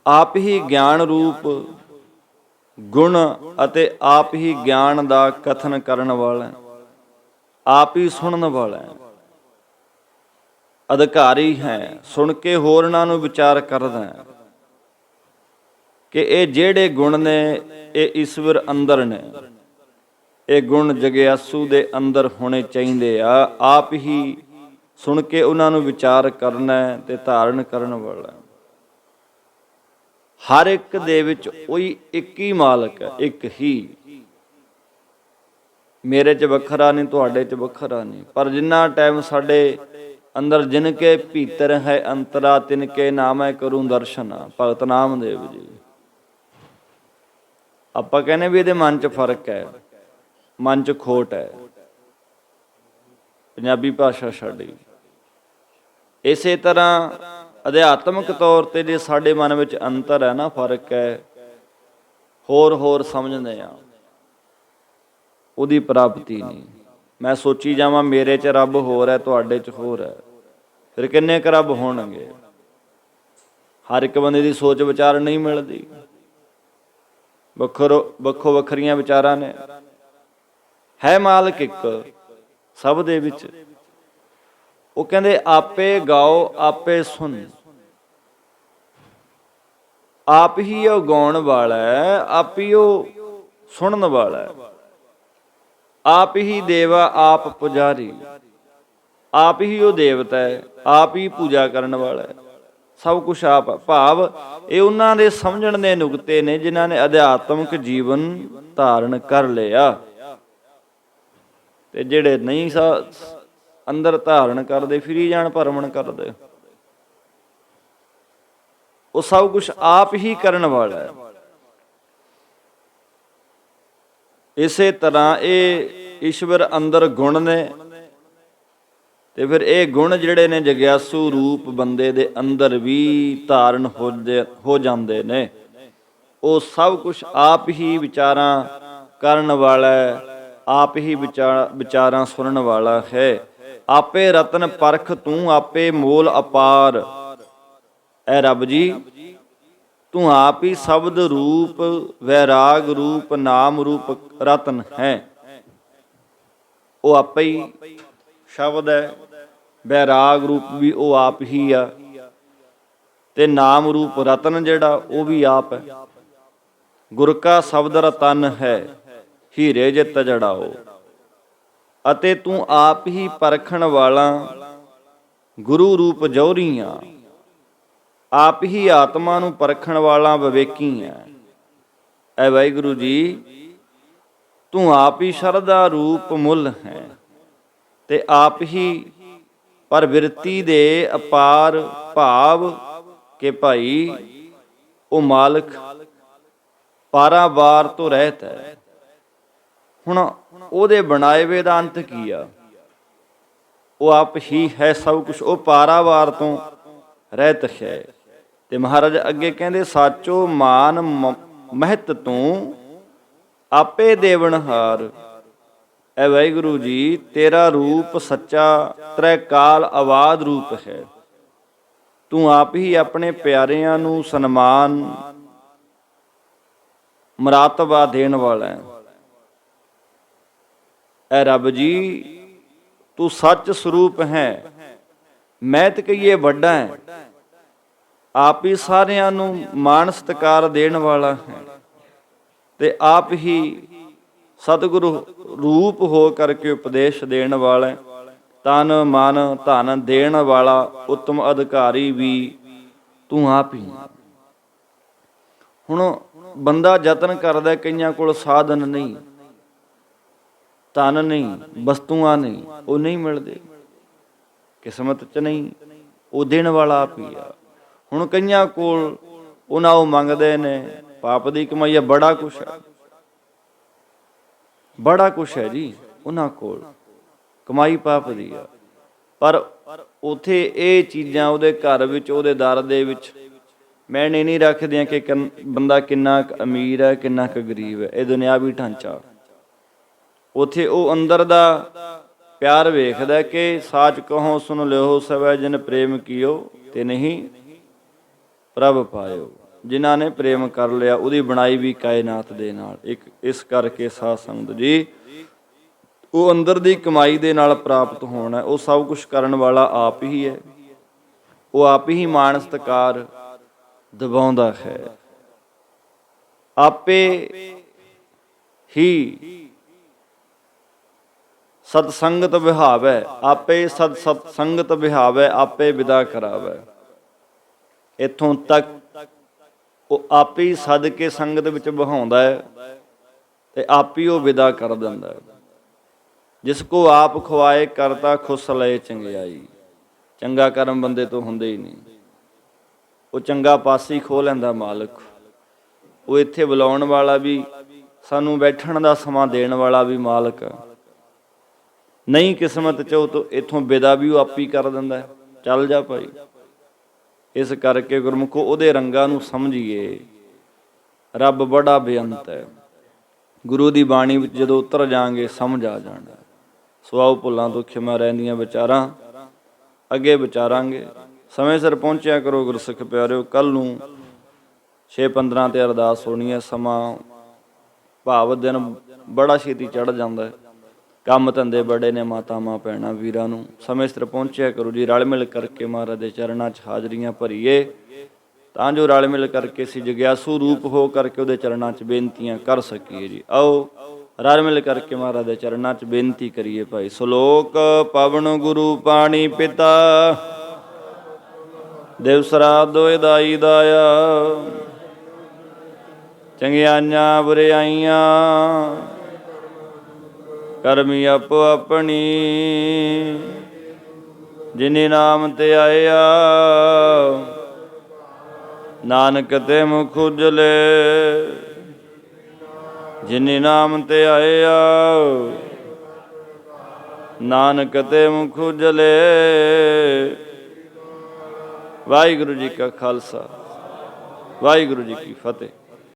ਆਪ ਹੀ ਗਿਆਨ ਰੂਪ ਗੁਣ ਅਤੇ ਆਪ ਹੀ ਗਿਆਨ ਦਾ ਕਥਨ ਕਰਨ ਵਾਲਾ ਹੈ। ਆਪ ਹੀ ਸੁਣਨ ਵਾਲਾ ਹੈ। ਅਧਿਕਾਰੀ ਹੈ। ਸੁਣ ਕੇ ਹੋਰਨਾਂ ਨੂੰ ਵਿਚਾਰ ਕਰਦਾ ਹੈ ਕਿ ਇਹ ਜਿਹੜੇ ਗੁਣ ਨੇ ਇਹ ਈਸ਼ਵਰ ਅੰਦਰ ਨੇ। ਇਹ ਗੁਣ ਜਗਿਆਸੂ ਦੇ ਅੰਦਰ ਹੋਣੇ ਚਾਹੀਦੇ ਆ। ਆਪ ਹੀ ਸੁਣ ਕੇ ਉਹਨਾਂ ਨੂੰ ਵਿਚਾਰ ਕਰਨਾ ਤੇ ਧਾਰਨ ਕਰਨ ਵਾਲਾ। ਹਰ ਇੱਕ ਦੇ ਵਿੱਚ ਉਹੀ ਇੱਕ ਹੀ ਮਾਲਕ ਹੈ, ਇੱਕ ਹੀ। ਮੇਰੇ 'ਚ ਵੱਖਰਾ ਨਹੀਂ, ਤੁਹਾਡੇ 'ਚ ਵੱਖਰਾ ਨਹੀਂ। ਪਰ ਜਿੰਨਾ ਟਾਈਮ ਸਾਡੇ ਅੰਦਰ ਜਿਨ ਕੇ ਭੀਤਰ ਹੈ ਅੰਤਰਾ ਤਿਨ ਕੇ ਨਾਮੈ ਕਰੂੰ ਦਰਸ਼ਨ। ਭਗਤ ਨਾਮਦੇਵ ਜੀ। ਆਪਾਂ ਕਹਿੰਦੇ ਵੀ ਇਹਦੇ ਮਨ 'ਚ ਫਰਕ ਹੈ, ਮਨ 'ਚ ਖੋਟ ਹੈ। ਪੰਜਾਬੀ ਭਾਸ਼ਾ ਸਾਡੀ ਇਸੇ ਤਰ੍ਹਾਂ ਅਧਿਆਤਮਿਕ ਤੌਰ ਤੇ ਜੇ ਸਾਡੇ ਮਨ ਵਿੱਚ ਅੰਤਰ ਹੈ ਨਾ, ਫਰਕ ਹੈ, ਹੋਰ ਸਮਝਦੇ ਆ, ਉਹਦੀ ਪ੍ਰਾਪਤੀ ਨਹੀਂ। ਮੈਂ ਸੋਚੀ ਜਾਵਾਂ ਮੇਰੇ 'ਚ ਰੱਬ ਹੋਰ ਹੈ, ਤੁਹਾਡੇ 'ਚ ਹੋਰ ਹੈ, ਫਿਰ ਕਿੰਨੇ ਕੁ ਰੱਬ ਹੋਣਗੇ? ਹਰ ਇੱਕ ਬੰਦੇ ਦੀ ਸੋਚ ਵਿਚਾਰ ਨਹੀਂ ਮਿਲਦੀ। ਵੱਖੋ ਵੱਖਰੀਆਂ ਵਿਚਾਰਾਂ ਨੇ। ਹੈ ਮਾਲਕ ਇੱਕ ਸਭ ਦੇ ਵਿੱਚ। ਉਹ ਕਹਿੰਦੇ ਆਪੇ ਗਾਓ ਆਪੇ ਸੁਣ। ਆਪ ਹੀ ਉਹ ਗਾਉਣ ਵਾਲਾ ਹੈ, ਆਪ ਹੀ ਉਹ ਸੁਣਨ ਵਾਲਾ ਹੈ। ਆਪ ਹੀ ਦੇਵਾ ਆਪ ਪੁਜਾਰੀ। ਆਪ ਹੀ ਉਹ ਦੇਵਤਾ ਹੈ, ਆਪ ਹੀ ਪੂਜਾ ਕਰਨ ਵਾਲਾ ਹੈ। ਸਭ ਕੁਛ ਆਪ। ਭਾਵ ਇਹ ਉਹਨਾਂ ਦੇ ਸਮਝਣ ਦੇ ਨੁਕਤੇ ਨੇ ਜਿਨ੍ਹਾਂ ਨੇ ਅਧਿਆਤਮਿਕ ਜੀਵਨ ਧਾਰਨ ਕਰ ਲਿਆ। ਤੇ ਜਿਹੜੇ ਨਹੀਂ ਅੰਦਰ ਧਾਰਨ ਕਰਦੇ, ਫਿਰੀ ਜਾਣ ਭਰਮਣ ਕਰਦੇ। ਉਹ ਸਭ ਕੁਛ ਆਪ ਹੀ ਕਰਨ ਵਾਲਾ ਹੈ। ਇਸੇ ਤਰ੍ਹਾਂ ਇਹ ਈਸ਼ਵਰ ਅੰਦਰ ਗੁਣ ਨੇ ਤੇ ਫਿਰ ਇਹ ਗੁਣ ਜਿਹੜੇ ਨੇ ਜਗਿਆਸੂ ਰੂਪ ਬੰਦੇ ਦੇ ਅੰਦਰ ਵੀ ਧਾਰਨ ਹੋ ਜਾਂਦੇ ਨੇ। ਉਹ ਸਭ ਕੁਛ ਆਪ ਹੀ ਵਿਚਾਰਾਂ ਕਰਨ ਵਾਲਾ ਹੈ, ਆਪ ਹੀ ਵਿਚਾਰਾਂ ਸੁਣਨ ਵਾਲਾ ਹੈ। ਆਪੇ ਰਤਨ ਪਰਖ ਤੂੰ ਆਪੇ ਮੋਲ ਅਪਾਰ। ਐ ਰੱਬ ਜੀ, ਤੂੰ ਆਪ ਹੀ ਸ਼ਬਦ ਰੂਪ ਵੈਰਾਗ ਰੂਪ ਨਾਮ ਰੂਪ ਰਤਨ ਹੈ। ਉਹ ਆਪੇ ਹੀ ਸ਼ਬਦ ਹੈ, ਵੈਰਾਗ ਰੂਪ ਵੀ ਉਹ ਆਪ ਹੀ ਆ, ਤੇ ਨਾਮ ਰੂਪ ਰਤਨ ਜਿਹੜਾ ਉਹ ਵੀ ਆਪ ਹੈ। ਗੁਰ ਕਾ ਸ਼ਬਦ ਰਤਨ ਹੈ ਹੀਰੇ ਜਿਤ ਜੜਾਓ। ਅਤੇ ਤੂੰ ਆਪ ਹੀ ਪਰਖਣ ਵਾਲਾ ਗੁਰੂ ਰੂਪ ਜੌਹਰੀ ਆ। ਆਪ ਹੀ ਆਤਮਾ ਨੂੰ ਪਰਖਣ ਵਾਲਾ ਵਿਵੇਕੀ ਹੈ। ਐ ਵਾਹਿਗੁਰੂ ਜੀ, ਤੂੰ ਆਪ ਹੀ ਸ਼ਰਧਾ ਰੂਪ ਮੁੱਲ ਹੈ ਤੇ ਆਪ ਹੀ ਪ੍ਰਵਿਰਤੀ ਦੇ ਅਪਾਰ ਭਾਵ ਕਿ ਭਾਈ ਉਹ ਮਾਲਕ ਪਾਰਾਵਾਰ ਤੋਂ ਰਹਿਤ ਹੈ। ਹੁਣ ਉਹਦੇ ਬਣਾਏ ਵੇ ਦਾ ਅੰਤ ਕੀ ਆ? ਉਹ ਆਪ ਹੀ ਹੈ ਸਭ ਕੁਛ। ਉਹ ਪਾਰਾਵਾਰ ਤੋਂ ਰਹਿਤ ਹੈ। ਤੇ ਮਹਾਰਾਜ ਅੱਗੇ ਕਹਿੰਦੇ ਸਾਚੋ ਮਾਨ ਮਹਿਤ ਤੂੰ ਆਪੇ ਦੇਵਨਹਾਰ। ਐ ਵਾਹਿਗੁਰੂ ਜੀ, ਤੇਰਾ ਰੂਪ ਸੱਚਾ ਤ੍ਰੈ ਕਾਲ ਆਵਾਦ ਰੂਪ ਹੈ। ਤੂੰ ਆਪ ਹੀ ਆਪਣੇ ਪਿਆਰਿਆਂ ਨੂੰ ਸਨਮਾਨ ਮਰਾਤਬਾ ਦੇਣ ਵਾਲਾ ਹੈ। ਐ ਰੱਬ ਜੀ, ਤੂੰ ਸੱਚ ਸਰੂਪ ਹੈ। ਮੈਂ ਤੇ ਕਹੀਏ ਵੱਡਾ ਹੈ। ਆਪ ਹੀ ਸਾਰਿਆਂ ਨੂੰ ਮਾਣ ਸਤਿਕਾਰ ਦੇਣ ਵਾਲਾ ਹੈ ਤੇ ਆਪ ਹੀ ਸਤਿਗੁਰੂ ਰੂਪ ਹੋ ਕਰਕੇ ਉਪਦੇਸ਼ ਦੇਣ ਵਾਲਾ ਹੈ। ਤਨ ਮਨ ਧਨ ਦੇਣ ਵਾਲਾ ਉੱਤਮ ਅਧਿਕਾਰੀ ਵੀ ਤੂੰ ਆਪ ਹੀ। ਹੁਣ ਬੰਦਾ ਯਤਨ ਕਰਦਾ, ਕਈਆਂ ਕੋਲ ਸਾਧਨ ਨਹੀਂ, ਧਨ ਨਹੀਂ, ਵਸਤੂਆਂ ਨਹੀਂ, ਉਹ ਨਹੀਂ ਮਿਲਦੇ, ਕਿਸਮਤ 'ਚ ਨਹੀਂ, ਉਹ ਦੇਣ ਵਾਲਾ ਆਪ ਹੀ ਆ। ਹੁਣ ਕਈਆਂ ਕੋਲ ਉਹਨਾਂ ਉਹ ਮੰਗਦੇ ਨੇ, ਪਾਪ ਦੀ ਕਮਾਈ ਆ, ਬੜਾ ਕੁਛ ਹੈ, ਬੜਾ ਕੁਛ ਹੈ ਜੀ ਉਹਨਾਂ ਕੋਲ, ਕਮਾਈ ਪਾਪ ਦੀ ਆ, ਪਰ ਉੱਥੇ ਇਹ ਚੀਜ਼ਾਂ ਉਹਦੇ ਘਰ ਵਿੱਚ, ਉਹਦੇ ਦਰ ਦੇ ਵਿੱਚ ਮੈਨੇ ਨਹੀਂ ਰੱਖਦੀਆਂ ਕਿ ਬੰਦਾ ਕਿੰਨਾ ਕੁ ਅਮੀਰ ਹੈ, ਕਿੰਨਾ ਕੁ ਗਰੀਬ ਹੈ। ਇਹ ਦੁਨਿਆਵੀ ਢਾਂਚਾ। ਉੱਥੇ ਉਹ ਅੰਦਰ ਦਾ ਪਿਆਰ ਵੇਖਦਾ ਕਿ ਸਾਚ ਕਹੋ ਸੁਣ ਲਿਓ ਸਵੈ ਜਿਨ ਪ੍ਰੇਮ ਕੀਓ ਤੇ ਨਹੀਂ ਪ੍ਰਭ ਪਾਇਓ। ਜਿਨ੍ਹਾਂ ਨੇ ਪ੍ਰੇਮ ਕਰ ਲਿਆ, ਉਹਦੀ ਬਣਾਈ ਵੀ ਕਾਇਨਾਤ ਦੇ ਨਾਲ ਇੱਕ। ਇਸ ਕਰਕੇ ਸਾਧ ਸੰਗਤ ਜੀ, ਉਹ ਅੰਦਰ ਦੀ ਕਮਾਈ ਦੇ ਨਾਲ ਪ੍ਰਾਪਤ ਹੋਣਾ। ਉਹ ਸਭ ਕੁਛ ਕਰਨ ਵਾਲਾ ਆਪ ਹੀ ਹੈ। ਉਹ ਆਪ ਹੀ ਮਾਣ ਸਤਿਕਾਰ ਦਿਵਾਉਂਦਾ ਹੈ, ਆਪੇ ਹੀ ਸਤਸੰਗਤ ਵਿਹਾਵੈ, ਆਪੇ ਸਤ ਸੰਗਤ ਵਿਹਾਵੈ, ਆਪੇ ਵਿਦਾ ਕਰਾਵੈ। ਇੱਥੋਂ ਤੱਕ ਉਹ ਆਪੇ ਹੀ ਸਦ ਕੇ ਸੰਗਤ ਵਿੱਚ ਬਹਾਉਂਦਾ ਹੈ ਤੇ ਆਪ ਹੀ ਉਹ ਵਿਦਾ ਕਰ ਦਿੰਦਾ ਹੈ। ਜਿਸ ਕੋ ਆਪ ਖਵਾਏ ਕਰਤਾ ਖੁਸ ਲਏ ਚੰਗਿਆਈ। ਚੰਗਾ ਕਰਮ ਬੰਦੇ ਤੋਂ ਹੁੰਦੇ ਹੀ ਨਹੀਂ, ਉਹ ਚੰਗਾ ਪਾਸੀ ਖੋਹ ਲੈਂਦਾ ਮਾਲਕ। ਉਹ ਇੱਥੇ ਬੁਲਾਉਣ ਵਾਲਾ ਵੀ, ਸਾਨੂੰ ਬੈਠਣ ਦਾ ਸਮਾਂ ਦੇਣ ਵਾਲਾ ਵੀ ਮਾਲਕ। ਨਹੀਂ ਕਿਸਮਤ 'ਚ ਉਹ ਤੋਂ ਇੱਥੋਂ ਵਿਦਾ ਵੀ ਉਹ ਆਪ ਹੀ ਕਰ ਦਿੰਦਾ, ਚੱਲ ਜਾ ਭਾਈ। ਇਸ ਕਰਕੇ ਗੁਰਮੁਖੋ ਉਹਦੇ ਰੰਗਾਂ ਨੂੰ ਸਮਝੀਏ। ਰੱਬ ਬੜਾ ਬੇਅੰਤ ਹੈ। ਗੁਰੂ ਦੀ ਬਾਣੀ ਵਿੱਚ ਜਦੋਂ ਉਤਰ ਜਾਵਾਂਗੇ ਸਮਝ ਆ ਜਾਣਾ। ਸੋ ਆਓ ਭੁੱਲਾਂ ਤੋਂ ਖਿਮਾ ਰਹਿੰਦੀਆਂ ਵਿਚਾਰਾਂ ਅੱਗੇ ਵਿਚਾਰਾਂਗੇ। ਸਮੇਂ ਸਿਰ ਪਹੁੰਚਿਆ ਕਰੋ ਗੁਰਸਿੱਖ ਪਿਆਰਿਓ। ਕੱਲ੍ਹ ਨੂੰ 6:15 ਤੇ ਅਰਦਾਸ ਹੋਣੀ ਹੈ। ਸਮਾਂ ਭਾਵ ਦਿਨ ਬੜਾ ਛੇਤੀ ਚੜ੍ਹ ਜਾਂਦਾ, ਕੰਮ ਧੰਦੇ ਬੜੇ ਨੇ, ਮਾਤਾਵਾਂ ਭੈਣਾਂ ਵੀਰਾਂ ਨੂੰ ਸਮੇਂ ਸਿਰ ਪਹੁੰਚਿਆ ਕਰੋ ਜੀ। ਰਲ ਮਿਲ ਕਰਕੇ ਮਹਾਰਾਜ ਦੇ ਚਰਨਾਂ 'ਚ ਹਾਜ਼ਰੀਆਂ ਭਰੀਏ, ਤਾਂ ਜੋ ਰਲ ਮਿਲ ਕਰਕੇ ਅਸੀਂ ਜਗਿਆਸੂ ਰੂਪ ਹੋ ਕਰਕੇ ਉਹਦੇ ਚਰਨਾਂ 'ਚ ਬੇਨਤੀਆਂ ਕਰ ਸਕੀਏ ਜੀ। ਆਓ ਰਲ ਮਿਲ ਕਰਕੇ ਮਹਾਰਾਜ ਦੇ ਚਰਨਾਂ 'ਚ ਬੇਨਤੀ ਕਰੀਏ ਭਾਈ। ਸ਼ਲੋਕ ਪਵਨ ਗੁਰੂ ਪਾਣੀ ਪਿਤਾ ਦਿਵਸ ਰਾਤ ਦੋਇ ਦਾਈ ਦਾਇਆ। ਚੰਗਿਆਈਆਂ ਬੁਰਿਆਈਆਂ ਕਰਮੀ ਆਪੋ ਆਪਣੀ। ਜਿਨੀ ਨਾਮ ਤੇ ਆਇਆ ਨਾਨਕ ਤੇ ਮੁਖ ਉਜਲੇ। ਜਿਨੀ ਨਾਮ ਤੇ ਆਇਆ ਨਾਨਕ ਤੇ ਮੁਖ ਉਜਲੇ। ਵਾਹਿਗੁਰੂ ਜੀ ਕਾ ਖਾਲਸਾ, ਵਾਹਿਗੁਰੂ ਜੀ ਕੀ ਫਤਿਹ।